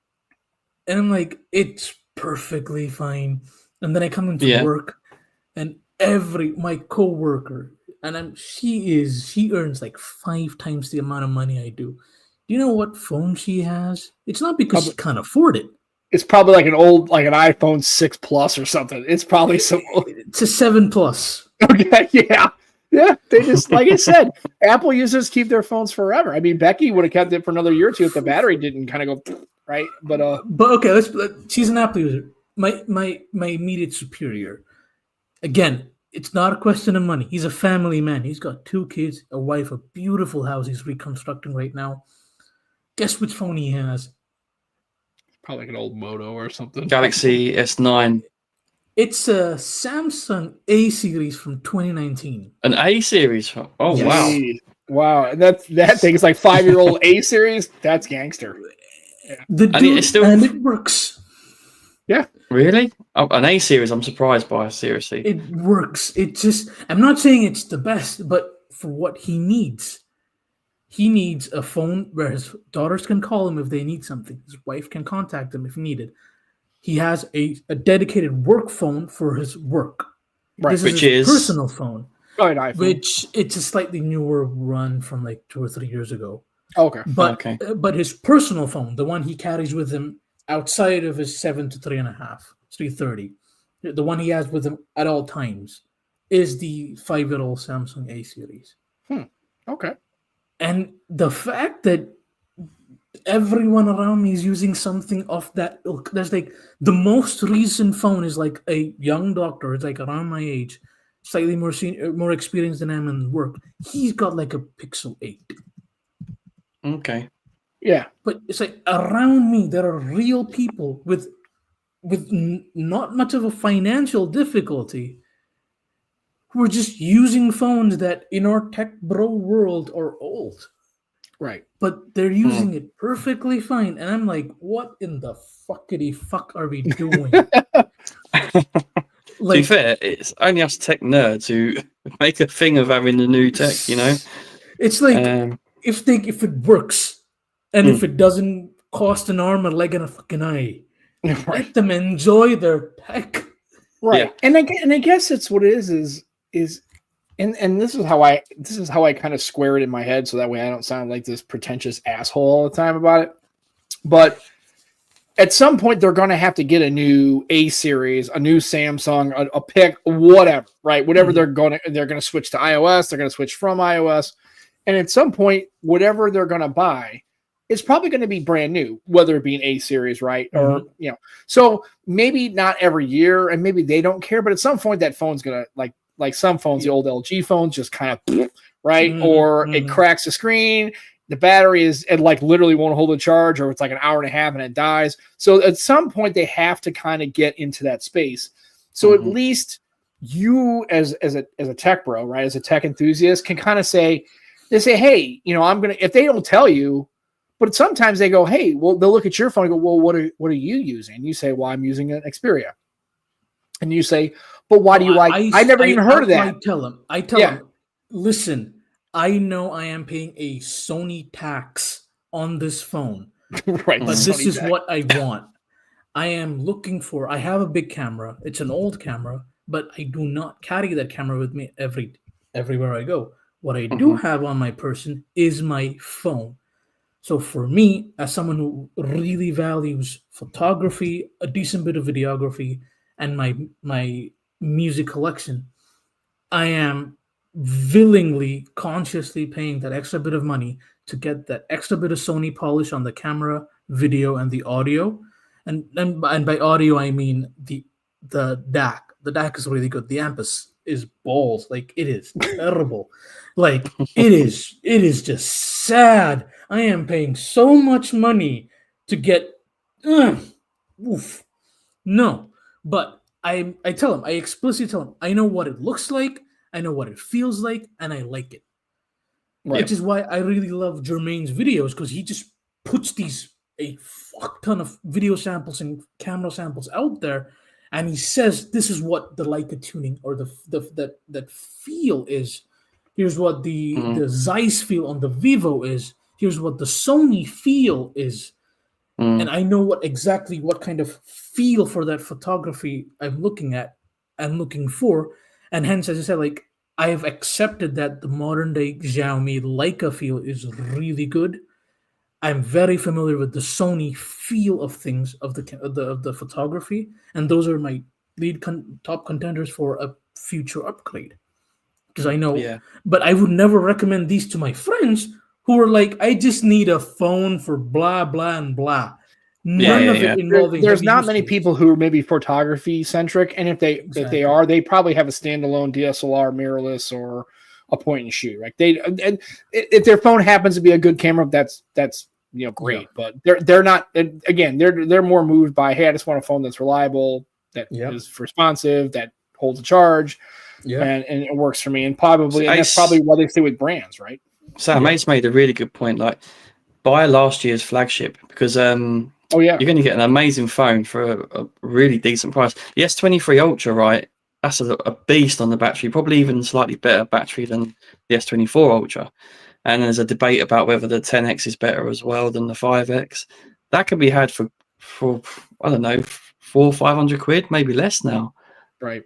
And I'm like, it's perfectly fine. And then I come into work and my coworker, and she earns like 5 times the amount of money I do. Do you know what phone she has? It's not because she can't afford it. It's probably like an iPhone 6 Plus or something. It's probably it's a 7 Plus. Okay, yeah. They just, like I said, Apple users keep their phones forever. I mean, Becky would have kept it for another year or two if the battery didn't kind of go right. But okay, she's an Apple user. My immediate superior. Again, it's not a question of money. He's a family man. He's got 2 kids, a wife, a beautiful house he's reconstructing right now. Guess which phone he has? Probably like an old Moto or something. Galaxy S9. It's a Samsung A series from 2019. An A series? Oh, yes. Wow. Wow. And that thing is like 5-year-old A series. That's gangster. Yeah. And it works. Yeah. Really? Oh, an A series, I'm surprised by, seriously. It works. I'm not saying it's the best, but for what he needs a phone where his daughters can call him if they need something. His wife can contact him if needed. He has a dedicated work phone for his work. Right. This which is his is personal phone. Oh, an iPhone. Which it's a slightly newer run from like 2 or 3 years ago. Okay. But his personal phone, the one he carries with him outside of his 7 to 3.5, 330, the one he has with him at all times, is the 5-year-old Samsung A series. Okay. And the fact that everyone around me is using something of that ilk, there's like the most recent phone is like a young doctor, it's like around my age, slightly more senior, more experienced than I am in work. He's got like a Pixel 8. Okay. Yeah. But it's like around me, there are real people with not much of a financial difficulty who are just using phones that in our tech bro world are old. Right. But they're using it perfectly fine. And I'm like, what in the fuckity fuck are we doing? To be fair, it's only us tech nerds who make a thing of having the new tech, It's like if it works and if it doesn't cost an arm, a leg, and a fucking eye, let them enjoy their tech. Right. Yeah. And I guess it's what it is and this is how I kind of square it in my head so that way I don't sound like this pretentious asshole all the time about it. But at some point they're going to have to get a new A series, a new Samsung, a pick, whatever, right? Whatever they're going to switch to iOS, they're going to switch from iOS. And at some point, whatever they're going to buy is probably going to be brand new, whether it be an A series, right? Or, so maybe not every year and maybe they don't care, but at some point that phone's going to like some phones, the old LG phones just kind of, right? Or it cracks the screen. The battery it like literally won't hold a charge, or it's like an hour and a half and it dies. So at some point they have to kind of get into that space. So at least you as a tech bro, right? As a tech enthusiast can kind of say, hey, if they don't tell you, but sometimes they go, hey, well, they'll look at your phone and go, well, what are you using? You say, well, I'm using an Xperia. And you say, but why do you like, I never even heard of that. I tell them, listen, I know I am paying a Sony tax on this phone, Right. But Sony this is back. what I want. I am looking for. I have a big camera. It's an old camera, but I do not carry that camera with me everywhere I go. What I do have on my person is my phone. So for me, as someone who really values photography, a decent bit of videography, and my music collection, I am willingly, consciously paying that extra bit of money to get that extra bit of Sony polish on the camera, video, and the audio. And by audio I mean the DAC. The DAC is really good. The amp is balls. Like it is terrible. Like it is just sad. I am paying so much money to get oof. No. But I tell him, I explicitly tell him, I know what it looks like, I know what it feels like, and I like it. Right. Which is why I really love Jermaine's videos, because he just puts a fuck ton of video samples and camera samples out there, and he says this is what the Leica tuning or that feel is. Here's what the Zeiss feel on the Vivo is. Here's what the Sony feel is. And I know exactly what kind of feel for that photography I'm looking at and looking for. And hence, as I said, like I've accepted that the modern day Xiaomi Leica feel is really good. I'm very familiar with the Sony feel of things of the photography, and those are my top contenders for a future upgrade. Because I know, but I would never recommend these to my friends who are like, I just need a phone for blah blah and blah. None of it involving. There's not many people who are maybe photography centric, and if they are, they probably have a standalone DSLR mirrorless or a point and shoot. Right? And if their phone happens to be a good camera, that's great. But they're not. Again, they're more moved by, hey, I just want a phone that's reliable, that is responsive, that holds a charge, and it works for me. And probably that's probably why they stay with brands, right? Sam Ace made a really good point. Like, buy last year's flagship because you're going to get an amazing phone for a really decent price. The S23 Ultra, right? That's a beast on the battery, probably even slightly better battery than the S24 Ultra. And there's a debate about whether the 10X is better as well than the 5X. That can be had for I don't know, 400 or 500 quid, maybe less now. Right.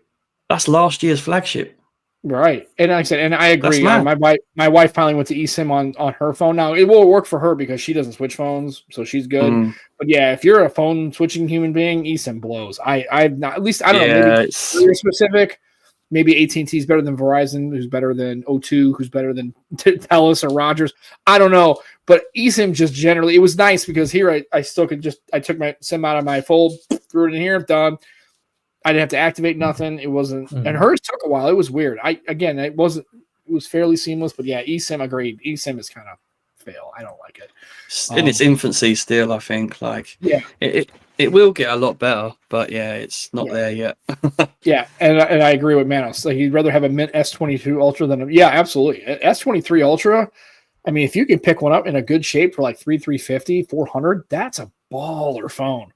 That's last year's flagship. Right. And like I said, and I agree. My wife finally went to eSIM on her phone. Now it will work for her because she doesn't switch phones, so she's good. But yeah, if you're a phone switching human being, eSIM blows. I've not, at least I don't know, maybe you're specific. Maybe AT&T is better than Verizon, who's better than O2, who's better than Telus or Rogers. I don't know. But eSIM just generally, it was nice because here I still could I took my SIM out of my fold, threw it in here, done. I didn't have to activate nothing. It wasn't, and hers took a while. It was weird. It was fairly seamless, but yeah, eSIM agreed. eSIM is kind of fail. I don't like it. In its infancy still, I think. Like, it will get a lot better, but it's not there yet. And I agree with Manos. Like, you'd rather have a Mint S22 Ultra than absolutely. S23 Ultra, I mean, if you can pick one up in a good shape for like 350, 400, that's a baller phone.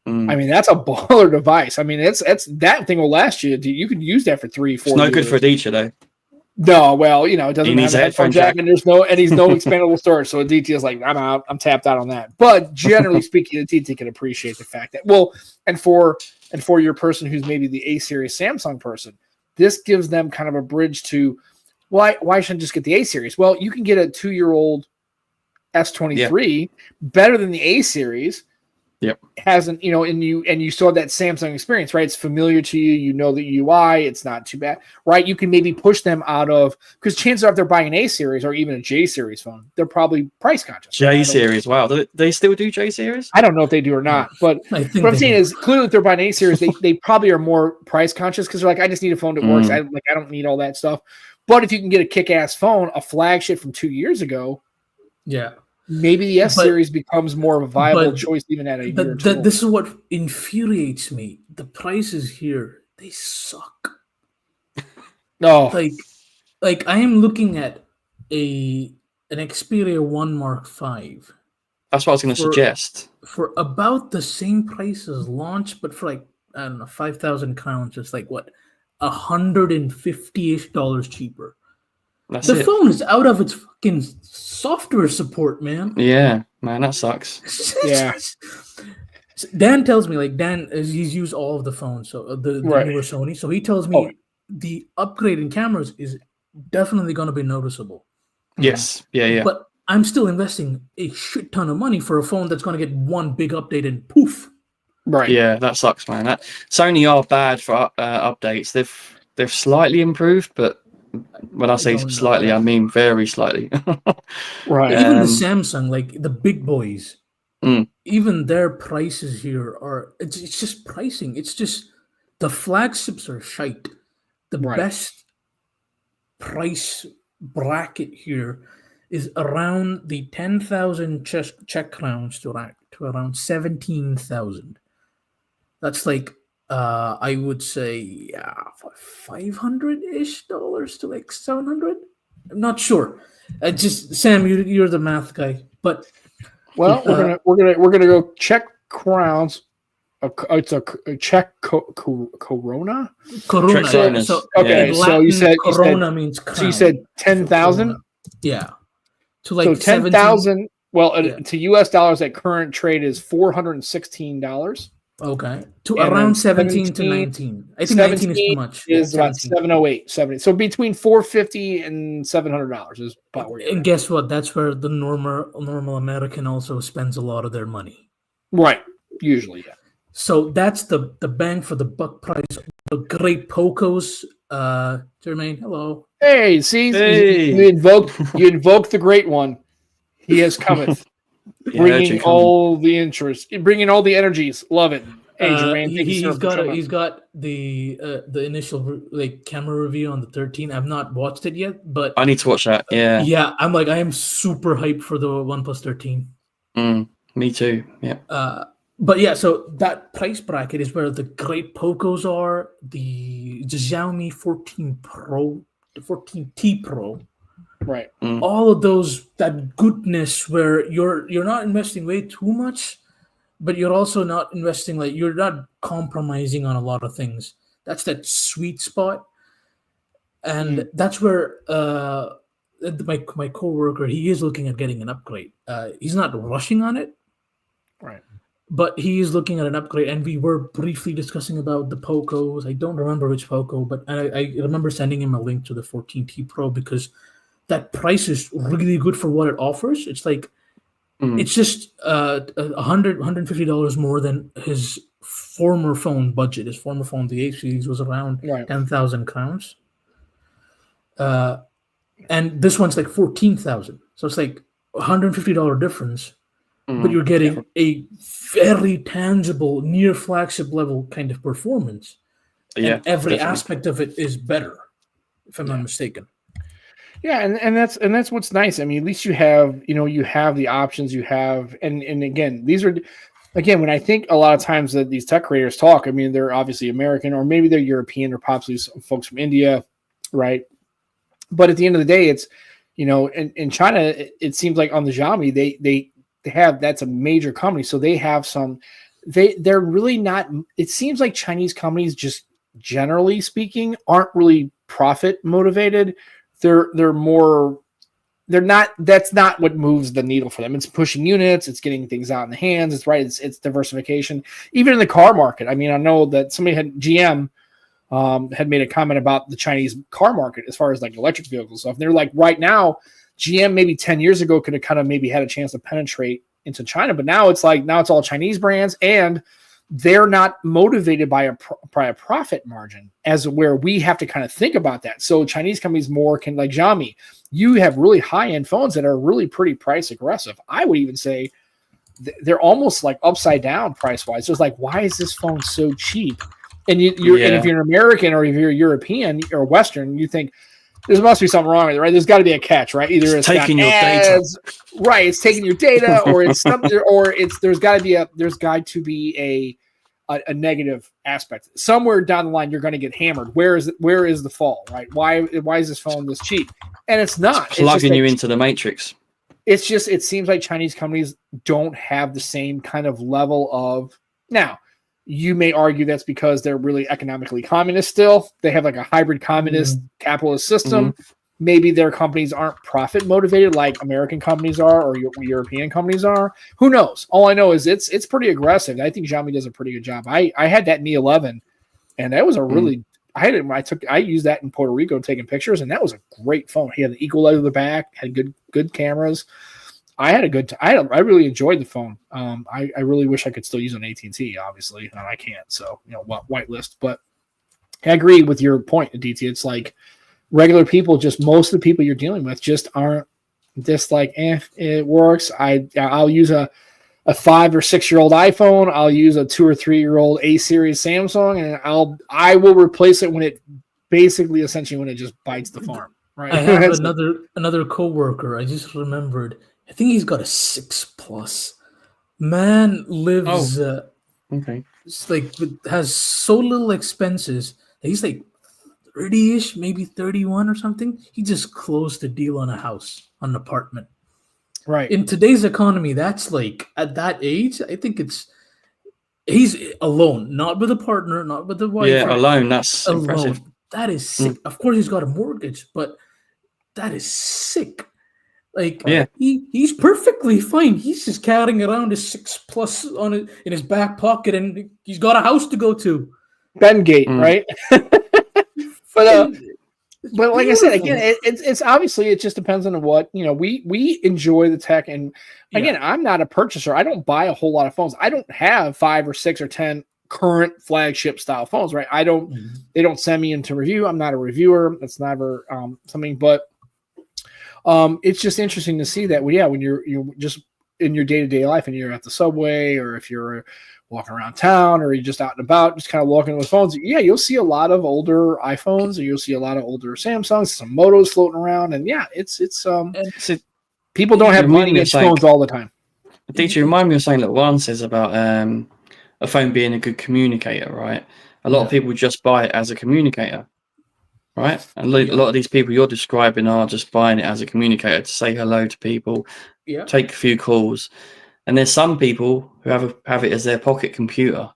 I mean, that's a baller device. I mean, it's that thing will last you. You can use that for 3-4 years. It's no good for Aditya though. No, well, it doesn't have a headphone jack, and he's no expandable storage. So Aditya is like, I'm out. I'm tapped out on that. But generally speaking, Aditya can appreciate the fact that and for your person who's maybe the A series Samsung person, this gives them kind of a bridge to why shouldn't I just get the A series? Well, you can get a 2-year-old S23 better than the A series. Yep. Hasn't, and you saw that Samsung experience, right? It's familiar to you. You know the UI. It's not too bad, right? You can maybe push them out of, because chances are if they're buying an A series or even a J series phone, they're probably price conscious. J series, wow. Do they still do J series? I don't know if they do or not, but what I'm saying is clearly if they're buying an A series, they probably are more price conscious because they're like, I just need a phone that works. I don't need all that stuff. But if you can get a kick-ass phone, a flagship from 2 years ago, maybe the S series becomes more of a viable choice even at a year or two. This is what infuriates me. The prices here, they suck. No. Like I am looking at an Xperia 1 Mark V. That's what I was going to suggest. For about the same price as launch, but for like, I don't know, 5,000 crowns, it's like what, $150-ish cheaper. That's The it. phone is out of its fucking software support, man. Yeah, man, that sucks. Yeah. Dan tells me, like, he's used all of the phones, so the Right. newer Sony. So he tells me Oh. the upgrade in cameras is definitely going to be noticeable. Yes. Yeah. But I'm still investing a shit ton of money for a phone that's going to get one big update and poof. Right. Yeah, that sucks, man. Sony are bad for updates. They've slightly improved, but when I say don't know, slightly, yeah. I mean very slightly. Right. Even the Samsung, like the big boys, Mm. even their prices here are it's just pricing. It's just the flagships are shite. The Right. best price bracket here is around the 10,000 Czech crowns to around 17,000. That's like I would say $500-ish to like 700. I'm not sure. Just Sam, you're the math guy, but Well, we're gonna go Czech crowns. It's a Czech Corona. Corona. Czech Yeah. So Okay, in so Latin, you said Corona means crown. so you said 10,000. Yeah. To like So 10,000. Well, Yeah. to U.S. dollars at current trade is $416. Okay. To And around then 17 to 19. I think 19 is too much. Is about 17. 708, 70. So between $450 and $700 is about where you're And at. guess what? That's where the normal American also spends a lot of their money. Right. Usually, yeah. So that's the bang for the buck price. The great Pocos. Jermaine, hello. Hey, see, Hey. you invoke the great one. He has cometh, Yeah, bringing Jacob. all the interest, bringing all the energies. Love it. Hey, Jermaine, thank you, sir, He's for got coming. he's got the initial like camera review on the 13. I've not watched it yet, but I need to watch that. Yeah. yeah, I am super hyped for the OnePlus 13. Me too. Yeah. But yeah, so that price bracket is where the great Pocos are, the Xiaomi 14 Pro, the 14T Pro, Right. all of those, that goodness where you're not investing way too much, but you're also not investing, like you're not compromising on a lot of things. That's that sweet spot. And that's where my coworker, he is looking at getting an upgrade. He's not rushing on it. Right. But he is looking at an upgrade, and we were briefly discussing about the Pocos. I don't remember which Poco, but I remember sending him a link to the 14T Pro because that price is really good for what it offers. It's like it's just $150 more than his former phone budget. His former phone, the 8 series, was around 10,000 crowns, and this one's like 14,000. So it's like $150 difference. But you're getting a very tangible, near flagship level kind of performance. Yeah, and every definitely. aspect of it is better, if I'm not mistaken. Yeah, and that's what's nice. I mean, at least you have the options you have, and again, these are when I think a lot of times that these tech creators talk, I mean, they're obviously American or maybe they're European or possibly some folks from India, right? But at the end of the day, it's in China, it seems like on the Xiaomi they have, that's a major company, so they have some. They're really not. It seems like Chinese companies, just generally speaking, aren't really profit motivated. They're more. They're not. That's not what moves the needle for them. It's pushing units. It's getting things out in the hands. It's right. It's diversification. Even in the car market. I mean, I know that somebody GM had made a comment about the Chinese car market as far as like electric vehicles stuff. And they're like, right now, GM maybe 10 years ago could have kind of maybe had a chance to penetrate into China, but now it's all Chinese brands, and they're not motivated by a profit margin as where we have to kind of think about that. So Chinese companies more can, like Xiaomi, you have really high-end phones that are really pretty price aggressive. I would even say they're almost like upside down price-wise. So it's like, why is this phone so cheap? And and if you're an American or if you're European or Western, you think, there must be something wrong with it, right? There's got to be a catch, right? Either it's taking your ads, data, right? It's taking your data, or it's something, or there's got to be a negative aspect somewhere down the line. You're going to get hammered. Where is the fall, right? Why is this phone this cheap? And it's not plugging you into the matrix. It's just, it seems like Chinese companies don't have the same kind of level of now. You may argue that's because they're really economically communist still. They have like a hybrid communist capitalist system. maybe their companies aren't profit motivated like American companies are or European companies are. Who knows? All I know is it's pretty aggressive. I think Xiaomi does a pretty good job. I had that Mi 11, and that was a really I used that in Puerto Rico taking pictures, and that was a great phone. He had the equalizer at the back, had good cameras. I really enjoyed the phone. I really wish I could still use an AT&T, obviously, and I can't. So whitelist. But I agree with your point, Aditya. It's like regular people, just most of the people you're dealing with just aren't just like, it works. I'll use a 5 or 6 year old iPhone. I'll use a 2 or 3 year old A series Samsung, and I will replace it when it essentially when it just bites the farm. Right. I have another coworker. I just remembered. I think he's got a 6 Plus. Man lives Okay. it's like has so little expenses. He's like 30-ish, maybe 31 or something. He just closed a deal on a house, on an apartment. Right. In today's economy, that's like at that age, I think he's alone, not with a partner, not with a wife. Yeah, alone. That's impressive. That is sick. Of course, he's got a mortgage, but that is sick. Like, he's perfectly fine. He's just carrying around his 6 Plus in his back pocket, and he's got a house to go to. Bengate, right? But like I said, again, it's obviously it just depends on what we enjoy the tech, and again, I'm not a purchaser. I don't buy a whole lot of phones. I don't have 5 or 6 or 10 current flagship style phones, right? They don't send me into review. I'm not a reviewer. That's never something, but it's just interesting to see that. When you're just in your day-to-day life and you're at the subway, or if you're walking around town, or you're just out and about, just kind of walking with phones, you'll see a lot of older iPhones, or you'll see a lot of older Samsungs, some Motos floating around, and people don't have bleeding-edge phones all the time. Did you remind me of something that Juan says about a phone being a good communicator, right? A lot of people just buy it as a communicator, right? And a lot of these people you're describing are just buying it as a communicator to say hello to people, take a few calls. And there's some people who have it as their pocket computer,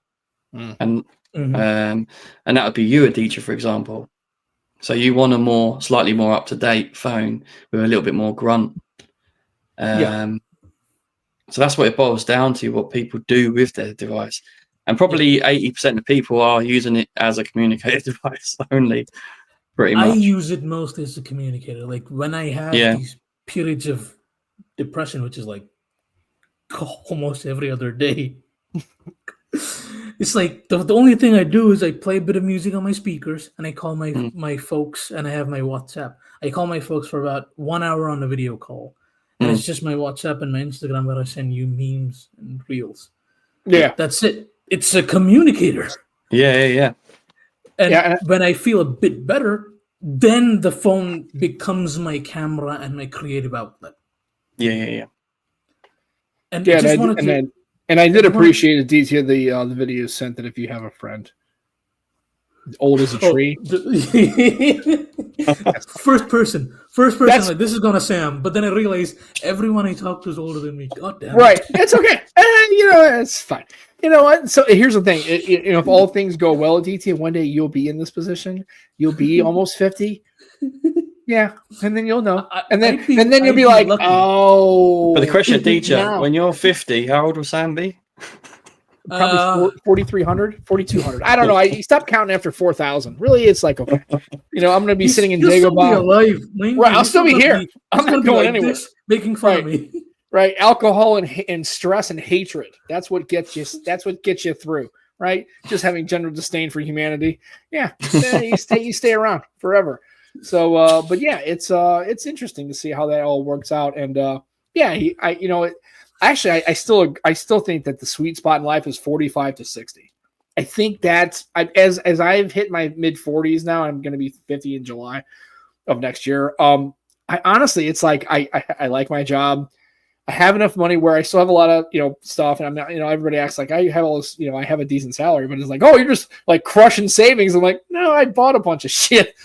and that would be you, Aditya, for example. So you want a slightly more up to date phone with a little bit more grunt. So that's what it boils down to, what people do with their device, and probably 80% of people are using it as a communicator device only. Pretty much. I use it mostly as a communicator. Like when I have these periods of depression, which is like almost every other day. It's like the only thing I do is I play a bit of music on my speakers, and I call my folks, and I have my WhatsApp. I call my folks for about 1 hour on a video call, and it's just my WhatsApp and my Instagram where I send you memes and reels. Yeah, that's it. It's a communicator. Yeah. And when I feel a bit better, then the phone becomes my camera and my creative outlet. Yeah. And I did appreciate Aditya the video sent that if you have a friend old as a tree. First person. Like, this is gonna Sam, but then I realized everyone I talk to is older than me. God damn it. Right, it's okay. It's fine. You know what? So here's the thing. If all things go well, Aditya, one day you'll be in this position. You'll be almost 50. Yeah, and then you'll know, and then you'll be like, lucky. Oh. But the question, Aditya, when you're 50, how old will Sam be? Probably 4,300, 4,200. I don't know. I stopped counting after 4,000. Really, it's like, okay, I'm going to be sitting in Dagobah. Right, I'll still be here. I'm not going anywhere. Making fun of me. Right, alcohol and stress and hatred. That's what gets you. That's what gets you through. Right, just having general disdain for humanity. Yeah, you stay around forever. So, but yeah, it's interesting to see how that all works out. And I still think that the sweet spot in life is 45 to 60. I think that's as I've hit my mid 40s now. I'm going to be 50 in July of next year. I honestly, it's like I like my job. I have enough money where I still have a lot of stuff, and I'm not everybody acts like I have all this I have a decent salary, but it's like, oh, you're just like crushing savings. I'm like, no, I bought a bunch of shit.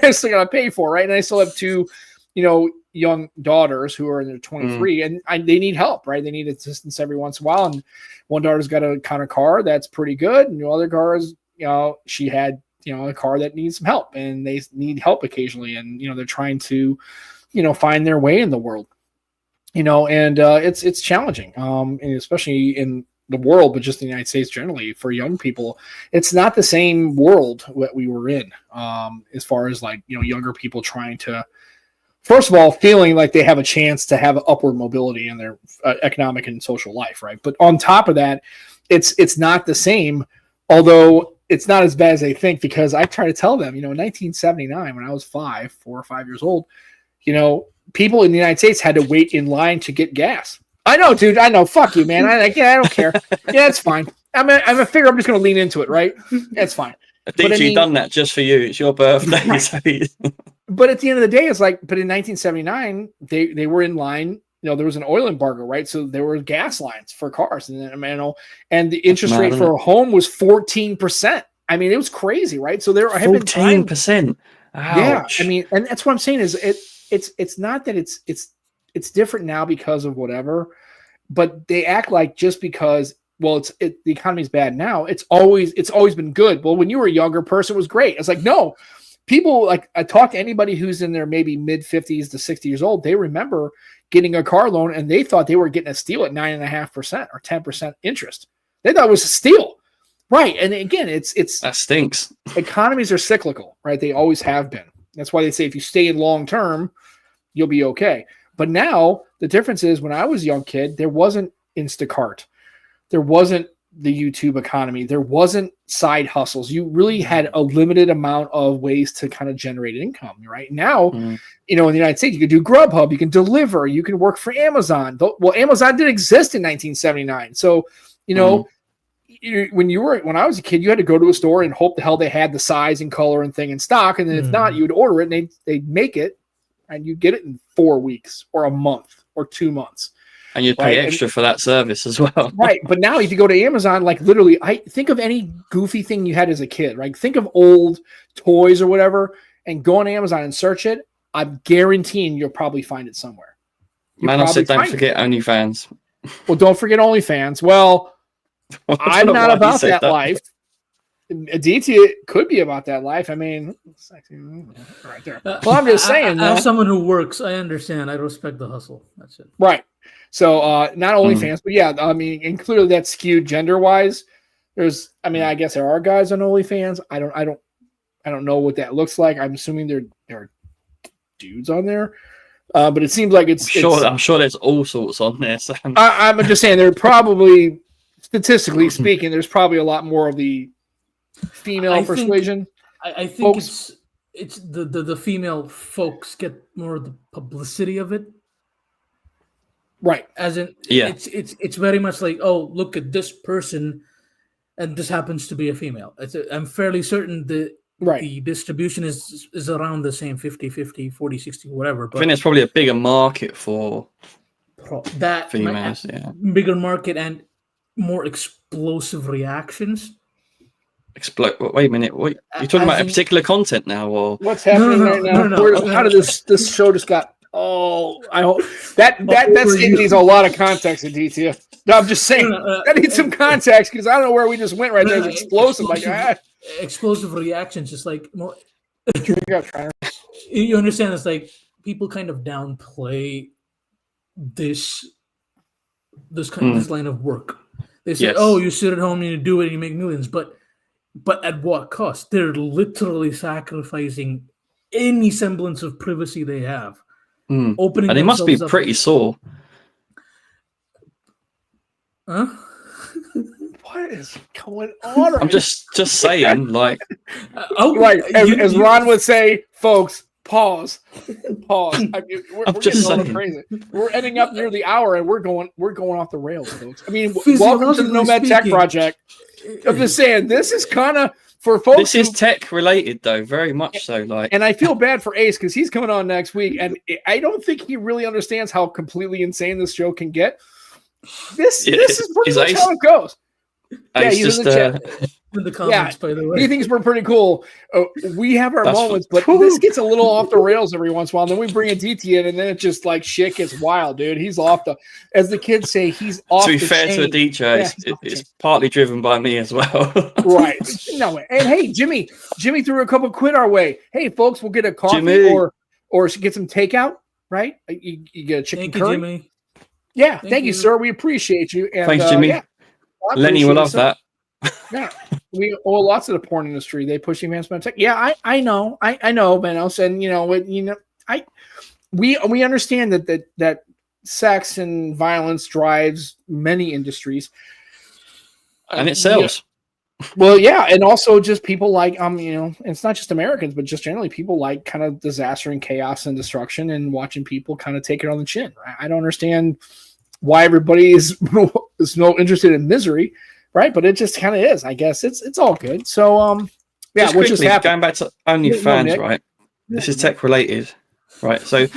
I still gotta pay for, right? And I still have two young daughters who are in their 23, and they need help, right? They need assistance every once in a while. And one daughter's got a kind of car that's pretty good, and the other car is she had a car that needs some help, and they need help occasionally, and they're trying to find their way in the world, and it's challenging, and especially in the world, but just in the United States generally for young people. It's not the same world that we were in, as far as like younger people trying to, first of all, feeling like they have a chance to have upward mobility in their economic and social life, right? But on top of that, it's not the same, although it's not as bad as they think, because I try to tell them, in 1979, when I was 4 or 5 years old, people in the United States had to wait in line to get gas. I know, dude. I know. Fuck you, man. I don't care. Yeah, it's fine. I'm a figure. I'm just going to lean into it, right? That's fine. DG done that just for you. It's your birthday. Right. But at the end of the day, it's like, but in 1979, they were in line. There was an oil embargo, right? So there were gas lines for cars, and the interest rate for a home was 14%. I mean, it was crazy, right? So there have been 14%. Yeah, I mean, and that's what I'm saying is it's not that it's different now because of whatever, but they act like just because, well, the economy's bad now, it's always been good. Well, when you were a younger person, it was great. It's like, no, people, like, I talk to anybody who's in their maybe mid 50s to 60 years old, they remember getting a car loan and they thought they were getting a steal at 9.5% or 10% interest. They thought it was a steal. Right. And again, it's that stinks. Economies are cyclical, right? They always have been. That's why they say if you stay in long term, you'll be okay. But now the difference is, when I was a young kid, there wasn't Instacart. There wasn't the YouTube economy. There wasn't side hustles. You really had a limited amount of ways to kind of generate income, right? Now, in the United States, you can do Grubhub, you can deliver, you can work for Amazon. Well, Amazon did exist in 1979. So, when I was a kid, you had to go to a store and hope the hell they had the size and color and thing in stock. And then if not, you would order it and they'd make it, and you get it in 4 weeks or a month or 2 months. And you'd pay extra for that service as well. Right. But now if you go to Amazon, like literally, I think of any goofy thing you had as a kid, right? Think of old toys or whatever, and go on Amazon and search it. I'm guaranteeing you'll probably find it somewhere. Man, I said don't forget OnlyFans. Well, don't forget OnlyFans. Well, I'm not about that life. Aditya could be about that life. I mean, right there. Well, I'm just saying. As someone who works, I understand. I respect the hustle. That's it. Right. So not OnlyFans, but yeah, I mean, and clearly that's skewed gender wise. I guess there are guys on OnlyFans. I don't know what that looks like. I'm assuming there are dudes on there. But it seems like I'm sure there's all sorts on there. So. I'm just saying there probably, statistically speaking, there's probably a lot more of the female persuasion. I think it's the female folks get more of the publicity of it. Right. As in, it's very much like, oh, look at this person, and this happens to be a female. I'm fairly certain the distribution is around the same 50-50, 40-60, whatever. But I think there's probably a bigger market for that females. Bigger market and more explosive reactions. Wait a minute. You're talking about a particular content now, or what's happening right now? No. How did this show just got? Oh, I hope that needs a lot of context, Aditya. No, I'm just saying that needs some context, because I don't know where we just went right there. It's explosive, explosive reactions. Just like more, you understand? It's like people kind of downplay this line of work. They say, "Oh, you sit at home and you do it, and you make millions," but at what cost? They're literally sacrificing any semblance of privacy they have. Opening, and they must be pretty sore. Huh? What is going on? I'm just saying, like, as Ron would say, folks, pause. We're getting a little crazy. We're ending up near the hour, and we're going off the rails, folks. I mean, welcome to the Nomad Tech Project. I'm just saying, this is kind of for folks. This is tech related, though, very much so. Like, and I feel bad for Ace because he's coming on next week, and I don't think he really understands how completely insane this show can get. This is pretty much how it goes. Yeah, It's he's in just the chat. In the comments, by the He way. thinks we're pretty cool. We have our That's moments, but whew. this gets a little off the rails every once in a while. Then we bring Aditya in, and then it just like shit gets wild, dude. He's off the, as the kids say, he's off to be the fair chain. to Aditya, Yeah, he's off the it's chain. partly driven by me as well. Right. No, and hey, Jimmy threw a couple quid our way. Hey, folks, we'll get a coffee Jimmy. or get some takeout, right? You get a chicken Thank you, curry. Jimmy. Yeah, thank you, you. sir. We appreciate you. And, Thanks, Jimmy. Yeah, I Lenny will appreciate love it. that. Yeah, we owe lots of the porn industry. They push advancement tech. Yeah, I know, Benos, and we understand that sex and violence drives many industries, And it sells. Well, yeah, and also just people like it's not just Americans, but just generally people like kind of disaster and chaos and destruction, and watching people kind of take it on the chin. I don't understand why everybody is no interested in misery. Right, but it just kind of is. I guess it's all good. So, yeah, Just what quickly, just happened? going back to OnlyFans, right? This is tech related, right? So,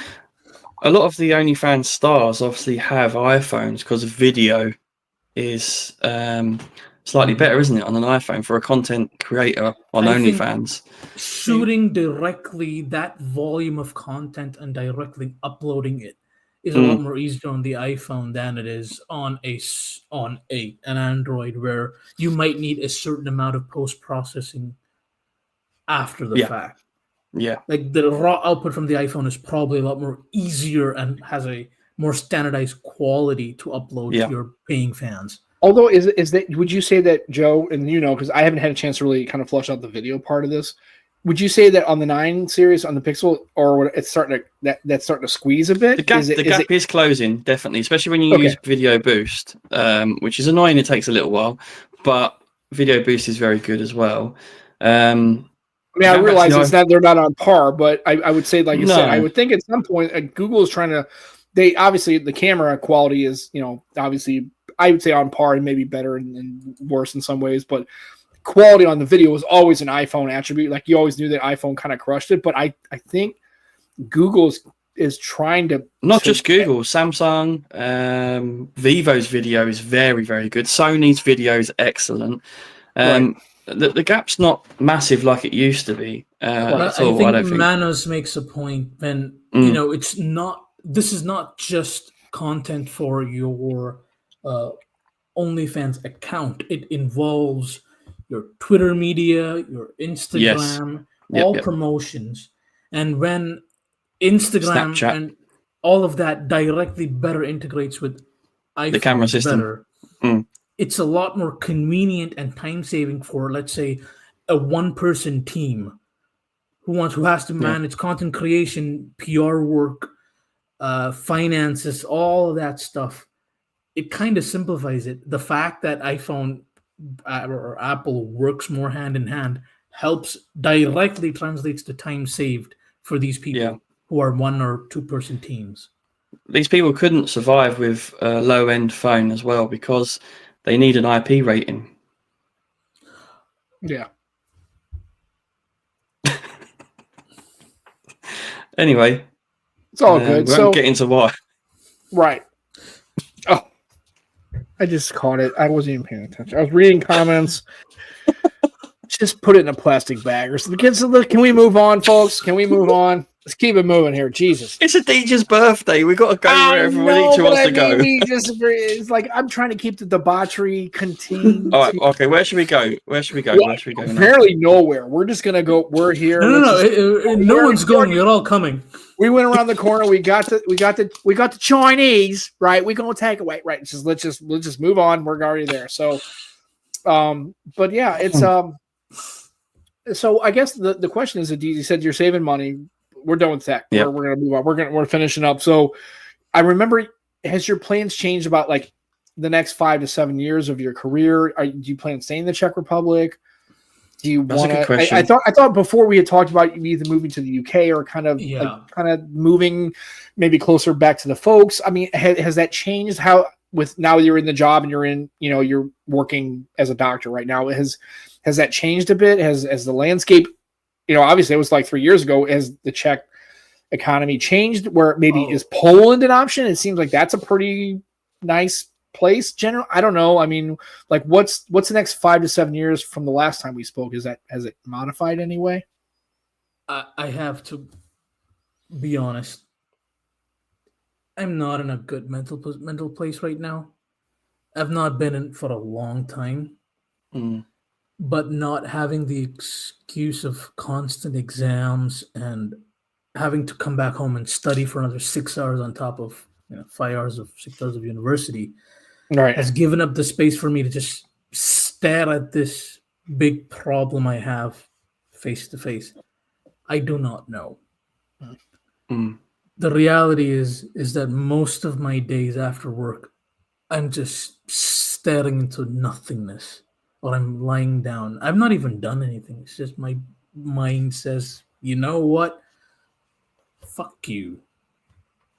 a lot of the OnlyFans stars obviously have iPhones because video is slightly better, isn't it, on an iPhone for a content creator on I think OnlyFans? Shooting directly that volume of content and directly uploading it is a lot more easier on the iPhone than it is on an Android, where you might need a certain amount of post processing after the fact. Yeah, Like the raw output from the iPhone is probably a lot more easier and has a more standardized quality to upload to your paying fans. Although, is that, would you say that, Joe, and because I haven't had a chance to really kind of flush out the video part of this, would you say that on the 9 series, on the Pixel, or it's starting to that's starting to squeeze a bit? the gap is closing, definitely, especially when you use Video Boost, which is annoying. It takes a little while, but Video Boost is very good as well. I realize they're not on par, but I would say, like you said, I would think at some point Google is trying to. They obviously, the camera quality is obviously, I would say on par and maybe better and worse in some ways, but quality on the video was always an iPhone attribute. Like, you always knew that iPhone kind of crushed it, but I think Google is trying to just Google, Samsung, Vivo's video is very, very good. Sony's video is excellent. The gap's not massive like it used to be. I think Manos makes a point when it's not. This is not just content for your OnlyFans account. It involves your Twitter media, your Instagram, promotions. And when Instagram Snapchat and all of that directly better integrates with iPhone, the camera system, it's a lot more convenient and time-saving for, let's say, a one-person team who has to manage content creation, PR work, finances, all of that stuff. It kind of simplifies it. The fact that iPhone or Apple works more hand in hand directly translates to time saved for these people who are 1 or 2 person teams. These people couldn't survive with a low end phone as well because they need an IP rating. Yeah. Anyway, it's all good. We won't get into why. Right. Oh, I just caught it. I wasn't even paying attention. I was reading comments. Just put it in a plastic bag or something. Can we move on, folks? Can we move on? Let's keep it moving here. Jesus. It's Aditya's birthday. We've got to go where everybody wants to go. It's like I'm trying to keep the debauchery contained. All right, okay. Where should we go? Where should we go Apparently nowhere. We're just going to go. We're here. No one's going. You're all coming. We went around the corner. We got the Chinese, right? We're going to take away, right? Let's just move on. We're already there. So, but yeah, it's So I guess the question is, you said you're saving money. We're done with tech. We're gonna move on. We're finishing up. So I remember, has your plans changed about like the next 5 to 7 years of your career? Do you plan on staying in the Czech Republic? Do you want to? I thought before we had talked about either moving to the UK or kind of moving maybe closer back to the folks. I mean, has that changed? How with now you're in the job and you're working as a doctor right now? Has that changed a bit? Has the landscape? Obviously it was like 3 years ago. Has the Czech economy changed where maybe is Poland an option? It seems like that's a pretty nice place? General, I don't know. I mean, like, what's the next 5 to 7 years from the last time we spoke? Has it modified anyway? I have to be honest. I'm not in a good mental place right now. I've not been in for a long time, but not having the excuse of constant exams and having to come back home and study for another 6 hours on top of 6 hours of university Right. has given up the space for me to just stare at this big problem I have face to face. I do not know. The reality is that most of my days after work, I'm just staring into nothingness, or I'm lying down. I've not even done anything. It's just my mind says, you know what? Fuck you.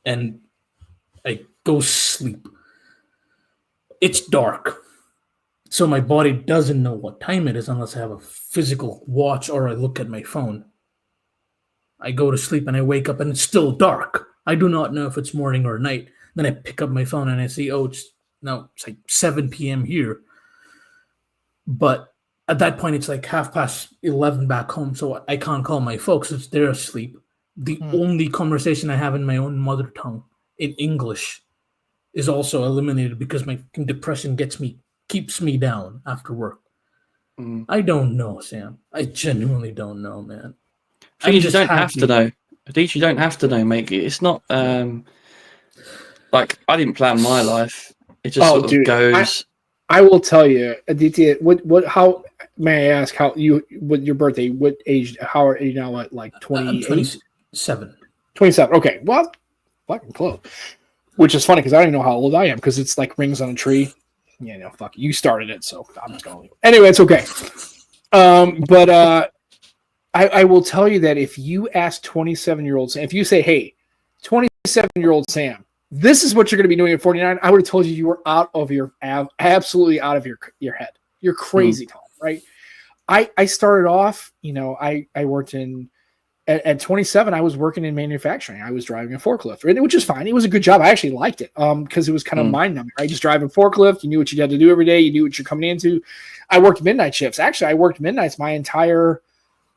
And I go sleep. It's dark. So my body doesn't know what time it is unless I have a physical watch or I look at my phone. I go to sleep and I wake up and it's still dark. I do not know if it's morning or night. Then I pick up my phone and I see, it's like 7 p.m. here. But at that point, it's like 11:30 back home, so I can't call my folks. They're asleep. The only conversation I have in my own mother tongue, in English, is also eliminated because my depression keeps me down after work. I don't know, Sam. I genuinely don't know, man. You don't have to know. Aditya, you don't have to know, mate. It's not like I didn't plan my life. It just sort of goes. I will tell you, Aditya. How may I ask what your birthday? What age? How are you now? At like 28? 27. 27. Okay, well, fucking close. Which is funny because I don't even know how old I am because it's like rings on a tree. Yeah, no, fuck you started it, so I'm just gonna leave. Anyway, it's okay. But I will tell you that if you ask 27-year-old Sam, if you say, hey, 27-year-old Sam, this is what you're going to be doing at 49, I would have told you were absolutely out of your head. You're crazy, Tom, right? I started off, I worked at 27, I was working in manufacturing. I was driving a forklift, which is fine. It was a good job. I actually liked it because it was kind of mind-numbing, right? Just driving a forklift. You knew what you had to do every day. You knew what you're coming into. I worked midnight shifts. Actually, I worked midnights my entire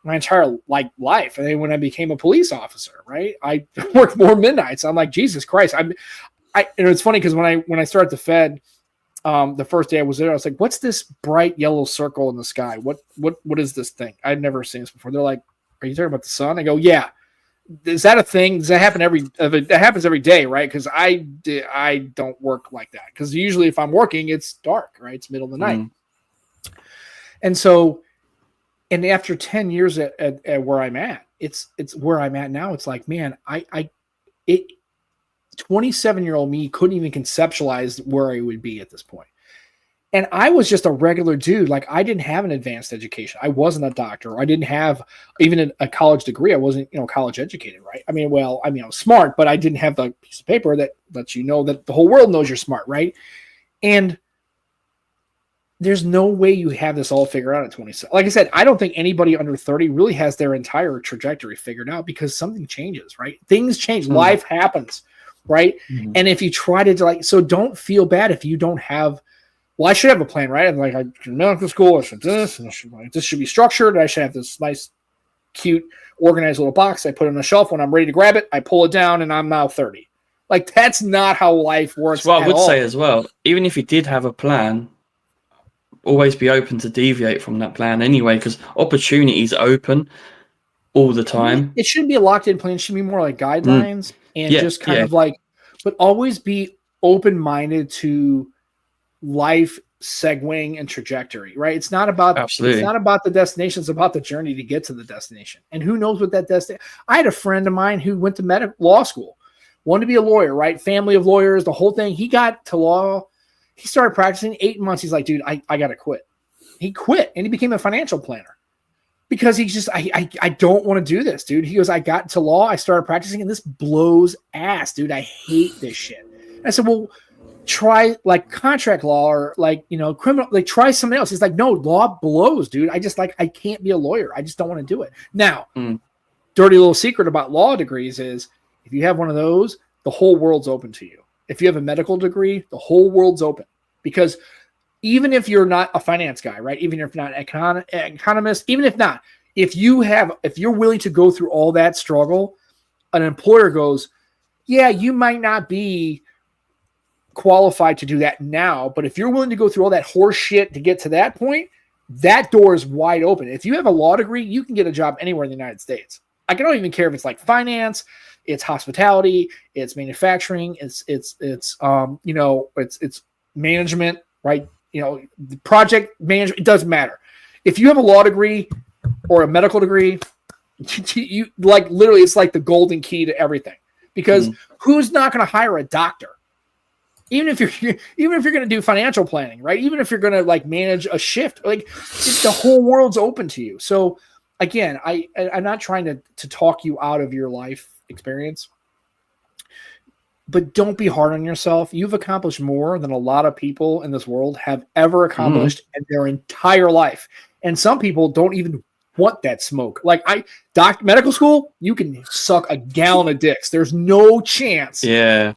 life. And then when I became a police officer, right, I worked more midnights. I'm like, Jesus Christ. And it's funny because when I started the Fed, the first day I was there, I was like, what's this bright yellow circle in the sky? What is this thing? I'd never seen this before. They're like, are you talking about the sun? I go, yeah. Is that a thing? Does that happen that happens every day, right? Because I don't work like that. Because usually if I'm working, it's dark, right? It's middle of the night. And so, and after 10 years at where I'm at, it's where I'm at now. It's like, man, 27-year-old me couldn't even conceptualize where I would be at this point. And I was just a regular dude. Like, I didn't have an advanced education. I wasn't a doctor. I didn't have even a college degree. I wasn't, college educated, right? I was smart, but I didn't have the piece of paper that lets you know that the whole world knows you're smart, right? And there's no way you have this all figured out at 27. Like I said, I don't think anybody under 30 really has their entire trajectory figured out because something changes, right? Things change. Life happens, right? And if you try to so don't feel bad if you don't have. Well, I should have a plan, right? I'm like, I should medical school, I should this, and this should be structured. I should have this nice, cute, organized little box. I put it on a shelf. When I'm ready to grab it, I pull it down, and I'm now 30. Like, that's not how life works. Well, I would say as well, even if you did have a plan, always be open to deviate from that plan anyway, because opportunities open all the time. It shouldn't be a locked-in plan. It should be more like guidelines and just kind of like, but always be open-minded to life segueing and trajectory, right? It's not about the destination. It's about the journey to get to the destination. And who knows what that destination. I had a friend of mine who went to law school, wanted to be a lawyer, right? Family of lawyers, the whole thing. He got to law. He started practicing 8 months. He's like, dude, I got to quit. He quit and he became a financial planner because he's just, I don't want to do this, dude. He goes, I got to law. I started practicing and this blows ass, dude. I hate this shit. I said, well, try like contract law or criminal, try something else. He's like, no, law blows, dude. I can't be a lawyer. I just don't want to do it. Now, dirty little secret about law degrees is if you have one of those, the whole world's open to you. If you have a medical degree, the whole world's open. because even if you're not a finance guy, right? Even if you're not an economist, even if not, if you're willing to go through all that struggle, an employer goes, yeah, you might not be qualified to do that now, but if you're willing to go through all that horse shit to get to that point, that door is wide open. If you have a law degree, you can get a job anywhere in the United States. I don't even care if it's like finance, it's hospitality, it's manufacturing, it's management, right? The project management, it doesn't matter. If you have a law degree or a medical degree, you like literally it's like the golden key to everything. Because who's not going to hire a doctor? Even if you're going to do financial planning, right? Even if you're going to like manage a shift, like the whole world's open to you. So again, I'm not trying to talk you out of your life experience, but don't be hard on yourself. You've accomplished more than a lot of people in this world have ever accomplished in their entire life. And some people don't even want that smoke. Like medical school, you can suck a gallon of dicks. There's no chance. Yeah.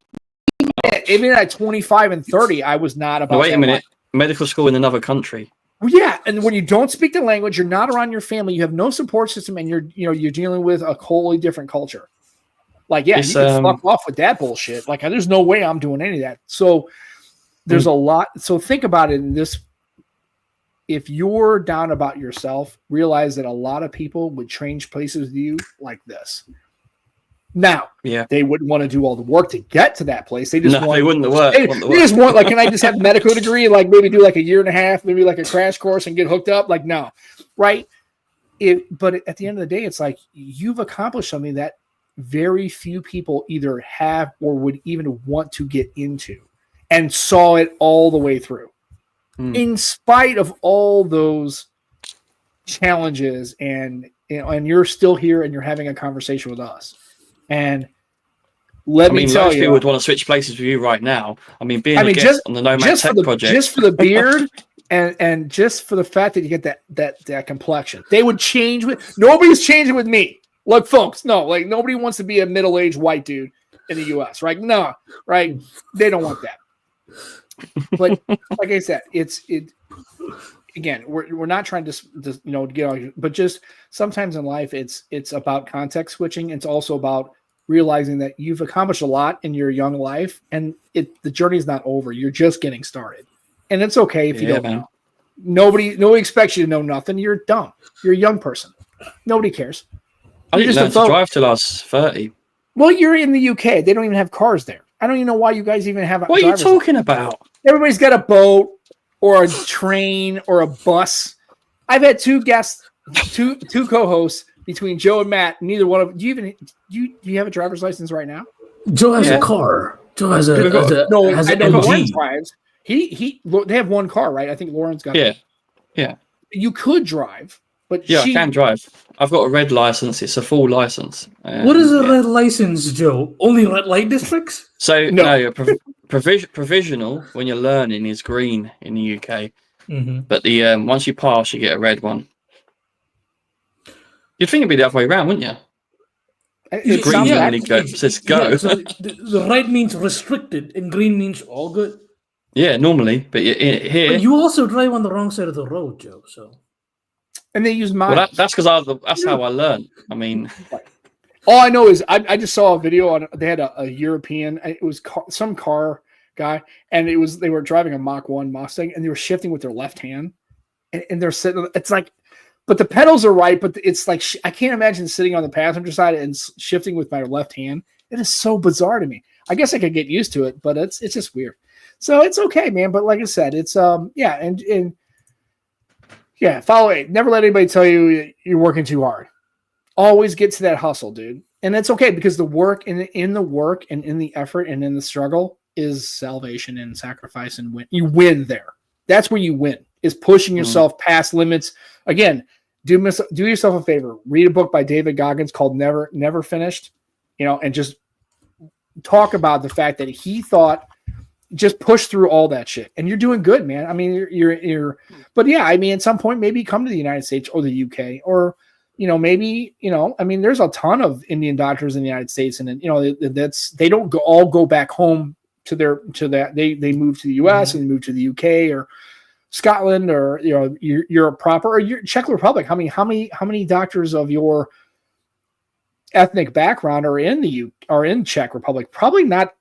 Even at 25 and 30, I was not about. Wait a minute. Medical school in another country. Well, yeah, and when you don't speak the language, you're not around your family, you have no support system, and you're dealing with a wholly different culture. Like, yeah, you can fuck off with that bullshit. Like, there's no way I'm doing any of that. So there's a lot. So think about it in this. If you're down about yourself, realize that a lot of people would change places with you like this. Now, they wouldn't want to do all the work to get to that place. They just they wouldn't work. They just want, like, can I just have a medical degree and like maybe do like a year and a half, maybe like a crash course and get hooked up? Like, no, right? But at the end of the day, it's like you've accomplished something that very few people either have or would even want to get into, and saw it all the way through, in spite of all those challenges. And you're still here and you're having a conversation with us. And let me tell most you, people would want to switch places with you right now. I mean, being a guest on the Nomad Tech project, just for the beard and just for the fact that you get that complexion, they would change with. Nobody's changing with me. Look, folks, no, like nobody wants to be a middle-aged white dude in the U.S. Right? No, right? They don't want that. But like I said, it. Again, we're not trying to get on, but just sometimes in life, it's about context switching. It's also about realizing that you've accomplished a lot in your young life, and the journey is not over. You're just getting started, and it's okay if you don't know. Nobody expects you to know nothing. You're dumb. You're a young person. Nobody cares. I didn't learn to drive till I was 30. Well, you're in the UK. They don't even have cars there. I don't even know why you guys even have. What are you talking about? Everybody's got a boat or a train or a bus. I've had two guests, two co-hosts between Joe and Matt. Neither one of do you have a driver's license right now? Joe has a car. Joe has a Lauren drives. They have one car, right? I think Lauren's got. Yeah. You could drive, but I can drive. I've got a red license. It's a full license. What is a red license, Joe? Only red light districts? So provisional when you're learning is green in the UK, but the once you pass, you get a red one. You'd think it'd be the other way around, wouldn't you? It's green normally says go. Yeah, so the red means restricted, and green means all good. Yeah, normally, but here. But you also drive on the wrong side of the road, Joe. So. And they use mine. Well, that's because that's how I learned. I mean, all I know is I just saw a video on. They had a European. It was some car guy, and they were driving a Mach 1 Mustang, and they were shifting with their left hand, and they're sitting. It's like, but the pedals are right, but it's like I can't imagine sitting on the passenger side and shifting with my left hand. It is so bizarre to me. I guess I could get used to it, but it's just weird. So it's okay, man. But like I said, it's follow it. Never let anybody tell you you're working too hard. Always get to that hustle, dude. And it's okay because the work in the work and in the effort and in the struggle is salvation and sacrifice and win. You win there. That's where you win, is pushing yourself past limits. Again, do yourself a favor. Read a book by David Goggins called Never Finished, and just talk about the fact that he thought just push through all that shit, and you're doing good, man. I mean, but yeah, I mean, at some point, maybe come to the United States or the UK, or maybe I mean, there's a ton of Indian doctors in the United States, and they don't all go back home to that they move to the US and move to the UK or Scotland or Europe proper or Czech Republic. How many doctors of your ethnic background are in Czech Republic? Probably not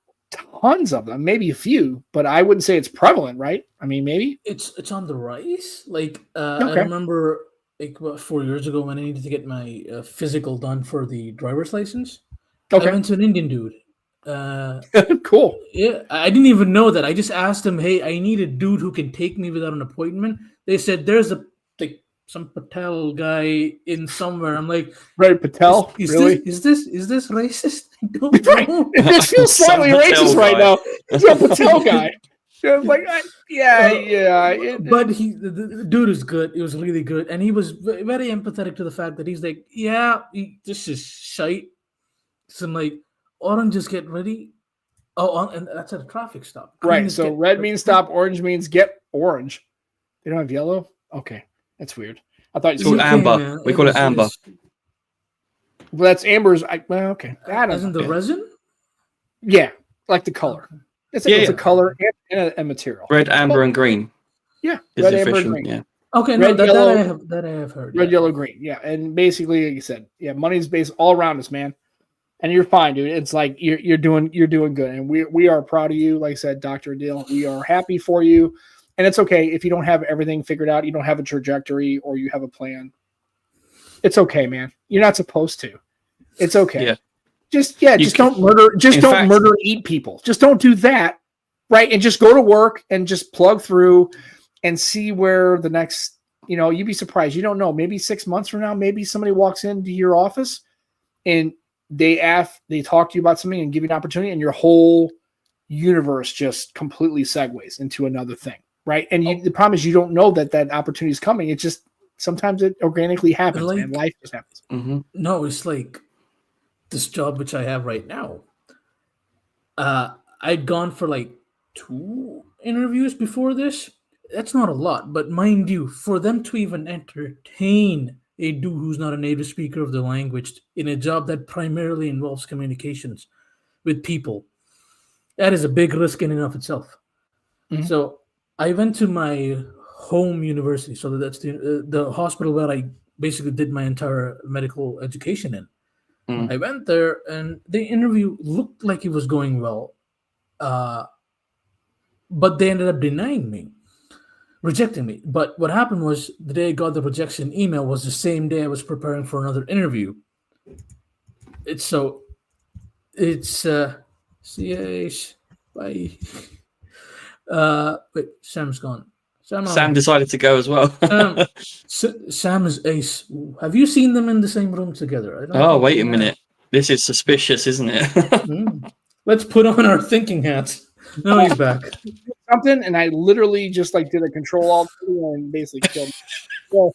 tons of them, maybe a few, but I wouldn't say it's prevalent, right? I mean, maybe it's on the rise. Like I remember like 4 years ago when I needed to get my physical done for the driver's license. Okay. I went to an Indian dude. Cool. Yeah, I didn't even know that. I just asked him, "Hey, I need a dude who can take me without an appointment." They said there's some Patel guy in somewhere. I'm like, right, Patel. Is really? Is this racist? I don't know. It feels slightly racist right now. Yeah, Patel guy. Like, but the dude is good. It was really good, and he was very empathetic to the fact that he's like, this is shite. So I'm like, oranges, get ready. Oh, and that's at a traffic stop. Right. So red means stop. Orange means get orange. They don't have yellow. Okay, that's weird. I thought it's called amber. Man. We call it amber. Well, that's amber's. Okay. Isn't the resin? Yeah, like the color. It's a color and a material. Red, amber, and green. Yeah, red, amber, and green. Yeah. Okay, red, no, yellow, that I have heard. Red, yellow, green. Yeah, and basically, like you said, money's based all around us, man. And you're fine, dude. It's like you're doing good, and we are proud of you. Like I said, Dr. Adil, we are happy for you. And it's okay if you don't have everything figured out, you don't have a trajectory, or you have a plan. It's okay, man. You're not supposed to. It's okay. Yeah. Just don't murder. Don't murder and eat people. Just don't do that, right? And just go to work and just plug through and see where the next. You'd be surprised. You don't know. Maybe 6 months from now, maybe somebody walks into your office and they talk to you about something and give you an opportunity, and your whole universe just completely segues into another thing, right? And the problem is you don't know that opportunity is coming. It's just sometimes it organically happens, man. Life just happens. Mm-hmm. No, it's like this job which I have right now. I'd gone for like 2 interviews before this. That's not a lot, but mind you, for them to even entertain a dude who's not a native speaker of the language in a job that primarily involves communications with people, that is a big risk in and of itself. Mm-hmm. So I went to my home university, so that's the hospital where I basically did my entire medical education in. I went there, and the interview looked like it was going well, but they ended up rejecting me. But what happened was the day I got the rejection email was the same day I was preparing for another interview. It's CH bye. Wait, Sam's gone. Sam decided to go as well. Sam is ace. Have you seen them in the same room together? Wait a minute. This is suspicious, isn't it? Let's put on our thinking hats. No, he's back. Something, and I literally just did a control alt and basically killed him. So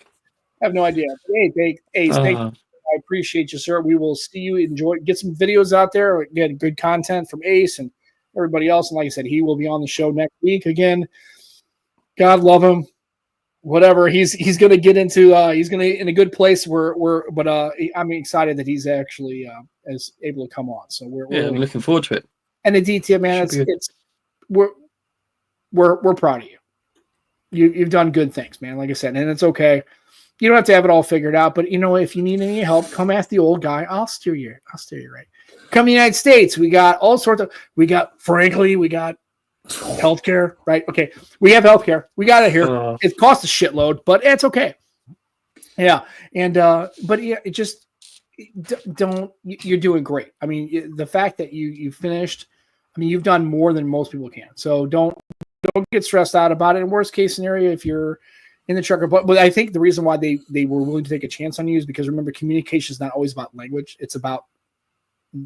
I have no idea. Hey, thank you. I appreciate you, sir. We will see you. Get some videos out there. Get good content from Ace and everybody else. And like I said, he will be on the show next week again. God love him. Whatever. He's going to get into. He's going to in a good place. But I'm excited that he's actually is able to come on. So I'm looking forward to it. And Aditya, man, we're proud of you. You've done good things, man. Like I said, and it's okay. You don't have to have it all figured out, but if you need any help, come ask the old guy. I'll steer you right. Come to the United States. We got all sorts of. We got healthcare, right? Okay, we have healthcare. We got it here. It costs a shitload, but it's okay. Yeah, and but yeah, it just don't. You're doing great. I mean, the fact that you finished. I mean, you've done more than most people can. So don't get stressed out about it. In worst case scenario, if you're in the trucker, but I think the reason why they were willing to take a chance on you is because remember, communication is not always about language. It's about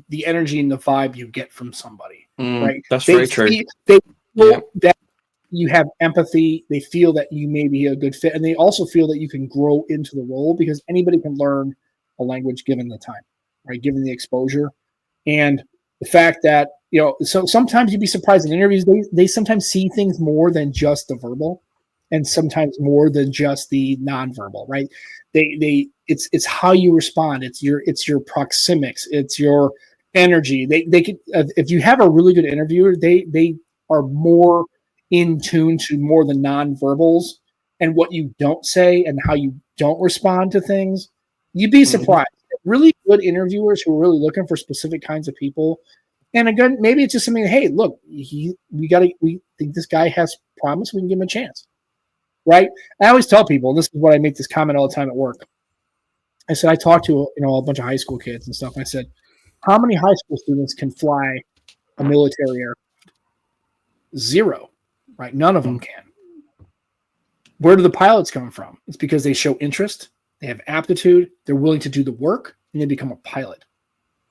the energy and the vibe you get from somebody. Right? That's very true. They feel that you have empathy. They feel that you may be a good fit, and they also feel that you can grow into the role because anybody can learn a language given the time, right? Given the exposure, and the fact that so sometimes you'd be surprised in interviews. They sometimes see things more than just the verbal. And sometimes more than just the nonverbal, right? It's how you respond. It's your proxemics. It's your energy. They could if you have a really good interviewer, they are more in tune to more the nonverbals and what you don't say and how you don't respond to things. You'd be surprised. Really good interviewers who are really looking for specific kinds of people. And again, maybe it's just something. Hey, look, we think this guy has promise. We can give him a chance, right? I always tell people, and this is what I make this comment all the time at work. I said I talked to a bunch of high school kids and stuff. And I said, how many high school students can fly a military aircraft? 0, right? None of them can. Where do the pilots come from? It's because they show interest, they have aptitude, they're willing to do the work, and they become a pilot,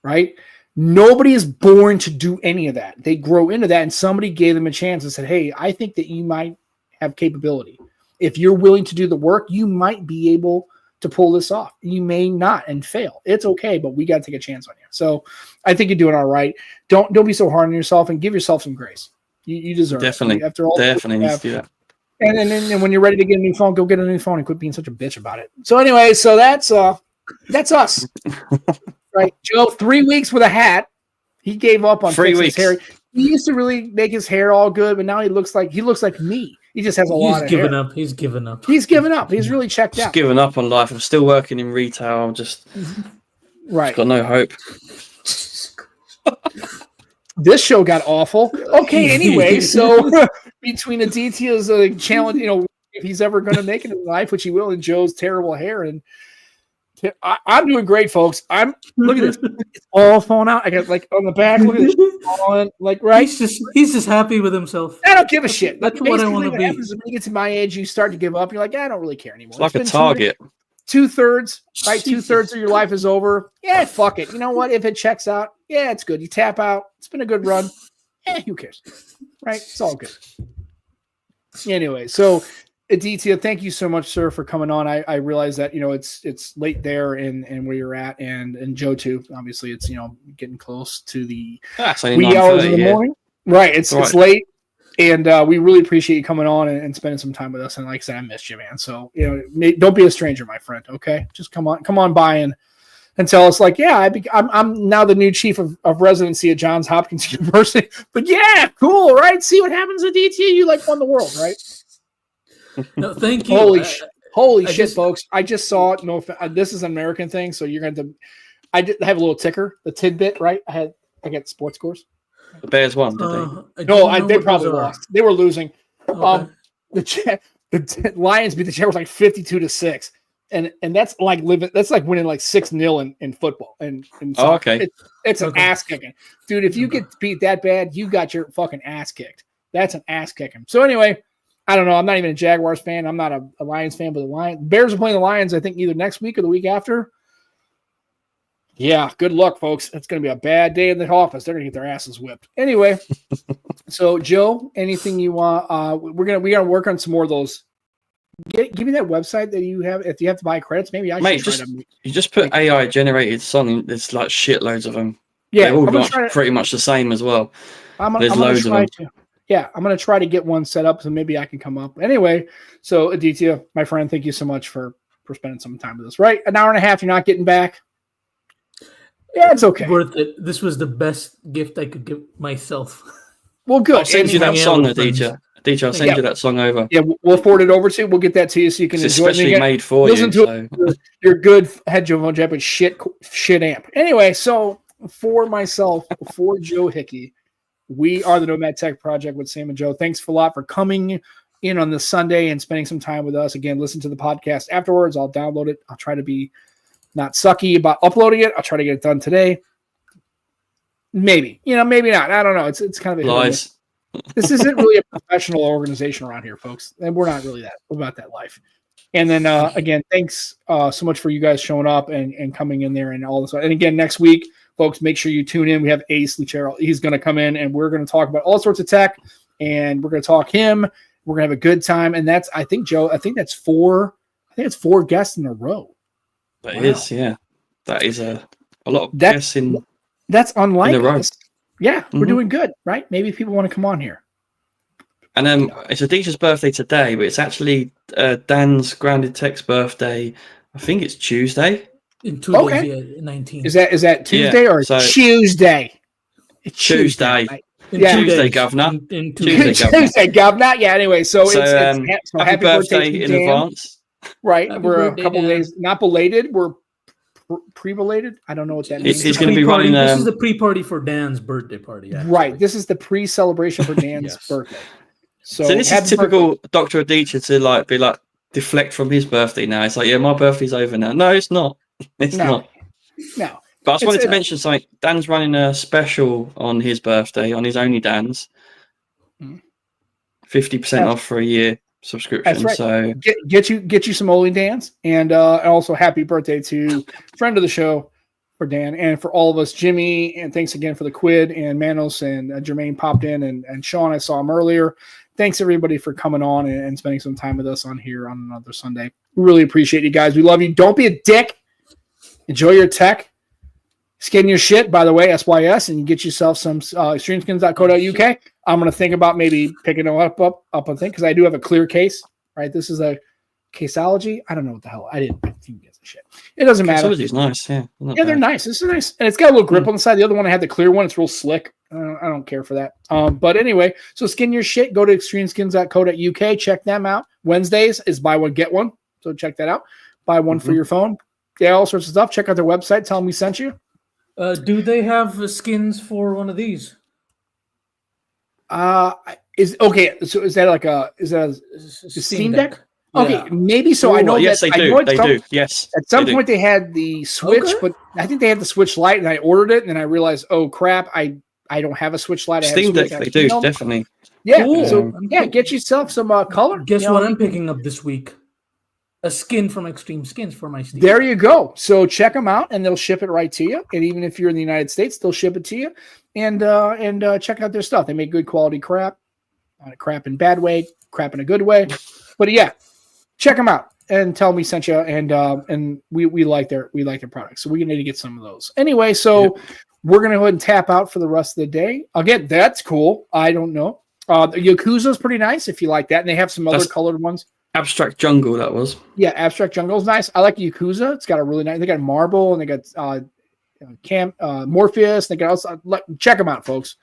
right? Nobody is born to do any of that. They grow into that, and somebody gave them a chance and said, hey, I think that you might have capability. If you're willing to do the work, you might be able to pull this off. You may not and fail. It's okay, but we got to take a chance on you. So I think you're doing all right. Don't be so hard on yourself and give yourself some grace. You deserve definitely. it. After all, definitely needs to do that. And then when you're ready to get a new phone, go get a new phone and quit being such a bitch about it. So anyway, so that's us. Right. Joe, 3 weeks with a hat. He gave up on 3 fixing weeks. his hair. He used to really make his hair all good, but now he looks like me. He just has a lot of given hair. up. He's given up. He's given up. He's really checked Just out. giving up on life. I'm still working in retail. I'm just Right. got no hope. This show got awful. Okay, anyway, so between Aditya's challenge, if he's ever going to make it in life, which he will, and Joe's terrible hair, and I'm doing great, folks. Look at this. It's all falling out. I got on the back. Look at this. Falling, right? He's just happy with himself. I don't give a shit. That's what I want to be. Happens when you get to my age, you start to give up. You're like, I don't really care anymore. It's like a target. 2/3, right? 2/3 of your life is over. Yeah, fuck it. You know what? If it checks out, yeah, it's good. You tap out. It's been a good run. Who cares? Right? It's all good. Anyway, so Aditya, thank you so much, sir, for coming on. I realize that it's late there and where you're at, and Joe too. Obviously, it's getting close to the wee hours of the morning. Right. It's late. And we really appreciate you coming on and spending some time with us. And like I said, I missed you, man. So, don't be a stranger, my friend. Okay. Just come on by and tell us I'm now the new chief of residency at Johns Hopkins University, but yeah, cool. Right. See what happens at DT. You won the world, right? No, thank you. Holy shit, folks. I just saw it. No, this is an American thing. So you're going to, I have a little ticker, the tidbit, right? I got sports scores. The Bears won, did they? No, they probably lost. They were losing. Okay. The Lions beat the Jaguars 52-6, and that's like winning 6-0 in football. And okay, it's an ass kicking, dude. If you get beat that bad, you got your fucking ass kicked. That's an ass kicking. So anyway, I don't know. I'm not even a Jaguars fan. I'm not a Lions fan, but the Bears are playing the Lions. I think either next week or the week after. Yeah, good luck, folks. It's going to be a bad day in the office. They're going to get their asses whipped. Anyway, so Joe, anything you want? We're gonna work on some more of those. Give me that website that you have. If you have to buy credits, maybe I should try to. You just put AI generated song. There's shitloads of them. Yeah, they're all pretty much the same as well. There's loads of them. I'm going to try to get one set up so maybe I can come up. Anyway, so Aditya, my friend, thank you so much for spending some time with us. Right, an hour and a half. You're not getting back. Yeah, it's okay. Worth it. This was the best gift I could give myself. Well, good. I'll send you that song, Aditya. I'll send you that song over. Yeah, we'll forward it over to you. We'll get that to you so you can it's enjoy it. Especially made for Listen you. To your good headphone jack with shit amp. Anyway, so for myself, for Joe Hickey, we are the Nomad Tech Project with Sam and Joe. Thanks a lot for coming in on this Sunday and spending some time with us. Again, listen to the podcast afterwards. I'll download it. I'll try to be not sucky about uploading it. I'll try to get it done today. Maybe, maybe not. I don't know. It's kind of a lies. This isn't really a professional organization around here, folks, and we're not really about that life. And then again, thanks so much for you guys showing up and coming in there and all this. And again, next week, folks, make sure you tune in. We have Ace Lucero. He's going to come in and we're going to talk about all sorts of tech, and we're going to talk him. We're going to have a good time, and I think that's four guests in a row. That is, yeah. That is a lot of guests in. That's unlike us. Yeah, we're Mm-hmm. doing good, right? Maybe people want to come on here. And it's Aditya's birthday today, but it's actually Dan's Grounded Tech's birthday. I think it's Tuesday. In 2 Okay. days, yeah, 19. Is that Tuesday or so- Tuesday? It's Tuesday. right? In Yeah. 2 Tuesday, days. Governor. In 2 Tuesday, days. Governor. Tuesday, Governor. Yeah. Anyway, so So, it's happy birthday to in Dan. advance. Right, Happy we're birthday, a couple Dan. days not belated. We're pre-belated. I don't know what that means. He's the gonna be pre-party- running, This is the pre-party for Dan's birthday party. Actually. Right. This is the pre-celebration for Dan's Yes. birthday. So, So this happy is typical Dr. Aditya to be deflect from his birthday now. It's like, yeah, my birthday's over now. No, it's not. It's No. not. No. But I just It's wanted to a- mention something. Dan's running a special on his birthday, on his Only Dan's. Mhm. 50% off for a year subscription. That's right. So Get you some Only Dan's, and also happy birthday to friend of the show for Dan, and for all of us, Jimmy, and thanks again for the quid, and Manos and Jermaine popped in, and Sean, I saw him earlier. Thanks everybody for coming on and spending some time with us on here on another Sunday. We really appreciate you guys. We love you. Don't be a dick. Enjoy your tech. Skin your shit, by the way, SYS, and get yourself some extremeskins.co.uk. I'm going to think about maybe picking them up a thing, because I do have a clear case, right? This is a caseology. I don't know what the hell. I didn't give a shit. It doesn't matter. Caseology's nice, yeah. Not Yeah, they're bad. nice. This is nice. And it's got a little grip on the side. The other one, I had the clear one. It's real slick. I don't care for that. But anyway, so skin your shit. Go to extremeskins.co.uk. Check them out. Wednesdays is buy one, get one. So check that out. Buy one for your phone. Yeah, all sorts of stuff. Check out their website. Tell them we sent you. Do they have skins for one of these? Is okay. So is that a Steam Deck? Okay, Yeah. maybe so. I know yes, that they I do. know at They some, do. Yes. at some they do. point they had the Switch, Okay. but I think they had the Switch Lite, and I ordered it, and then I realized, oh crap, I don't have a Switch Lite. I have a Steam Switch Deck, they do, XP. definitely. Yeah. Cool. So yeah, get yourself some color. Guess You know, what I'm you can- picking up this week? A skin from Extreme Skins for my Steam. There you go. So check them out, and they'll ship it right to you. And even if you're in the United States, they'll ship it to you. And check out their stuff. They make good quality crap. Not a crap in a bad way, crap in a good way. But yeah, check them out and tell them we sent you. And we like their products. So we need to get some of those. Anyway, so we're gonna go ahead and tap out for the rest of the day. Again, that's cool. I don't know. The Yakuza's pretty nice if you like that, and they have some other That's- colored ones. Abstract Jungle, that was. Yeah, Abstract Jungle's nice. I like Yakuza. It's got a really nice. They got Marble, and they got Morpheus. They got also check them out, folks.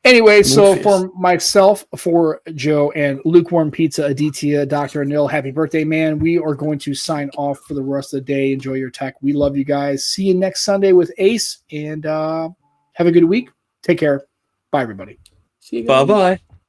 Anyway, so Morpheus. for myself, for Joe, and Lukewarm Pizza, Aditya, Dr. Anil, happy birthday, man. We are going to sign off for the rest of the day. Enjoy your tech. We love you guys. See you next Sunday with Ace, and have a good week. Take care. Bye, everybody. See you guys. Bye-bye.